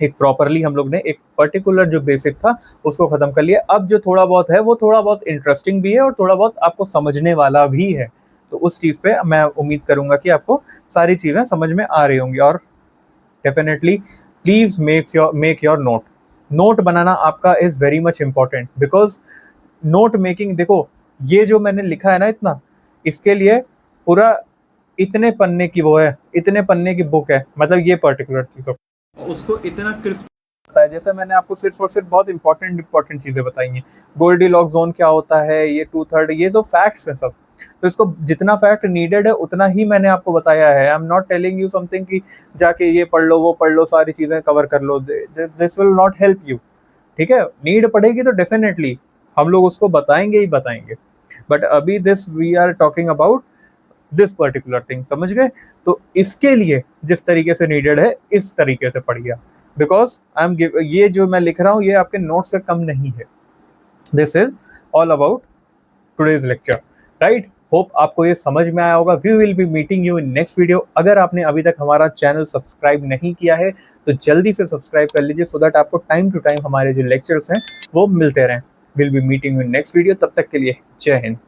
एक प्रॉपरली हम लोग ने एक पर्टिकुलर जो बेसिक था उसको खत्म कर लिया। अब जो थोड़ा बहुत है वो थोड़ा बहुत इंटरेस्टिंग भी है और थोड़ा बहुत आपको समझने वाला भी है। तो उस चीज़ पे मैं उम्मीद करूंगा कि आपको सारी चीज़ें समझ में आ रही होंगी। और definitely please make your note. Note बनाना आपका is very much important, because note making, देखो ये जो मैंने लिखा है ना इतना, इसके लिए पूरा इतने पन्ने की वो है, इतने पन्ने की बुक है, मतलब ये पर्टिकुलर चीज़ उसको इतना क्रिस्प होता है। जैसे मैंने आपको सिर्फ और सिर्फ बहुत इंपॉर्टेंट चीजें बताई हैं। गोल्डीलॉक्स जोन क्या होता है, ये 2/3, ये जो फैक्ट्स हैं सब, तो इसको जितना फैक्ट नीडेड है उतना ही मैंने आपको बताया है। I am not telling you something कि जाके ये पढ़ लो वो पढ़ लो सारी चीजें कवर कर लो, this will not help you. ठीक है, नीड पड़ेगी तो डेफिनेटली हम लोग उसको बताएंगे ही बताएंगे। बट अभी this we are talking about this particular thing, समझ गए? तो इसके लिए जिस तरीके से नीडेड है इस तरीके से पढ़िए, बिकॉज आई एम ये जो मैं लिख रहा हूँ ये आपके नोट्स से कम नहीं है। This is all about today's lecture, right? Hope आपको ये समझ में आया होगा। We will be meeting you in next video. अगर आपने अभी तक हमारा चैनल सब्सक्राइब नहीं किया है तो जल्दी से सब्सक्राइब कर लीजिए, सो दैट आपको टाइम टू टाइम हमारे जो लेक्चर्स हैं वो मिलते रहें। Will be meeting you in next video, तब तक के लिए जय हिंद।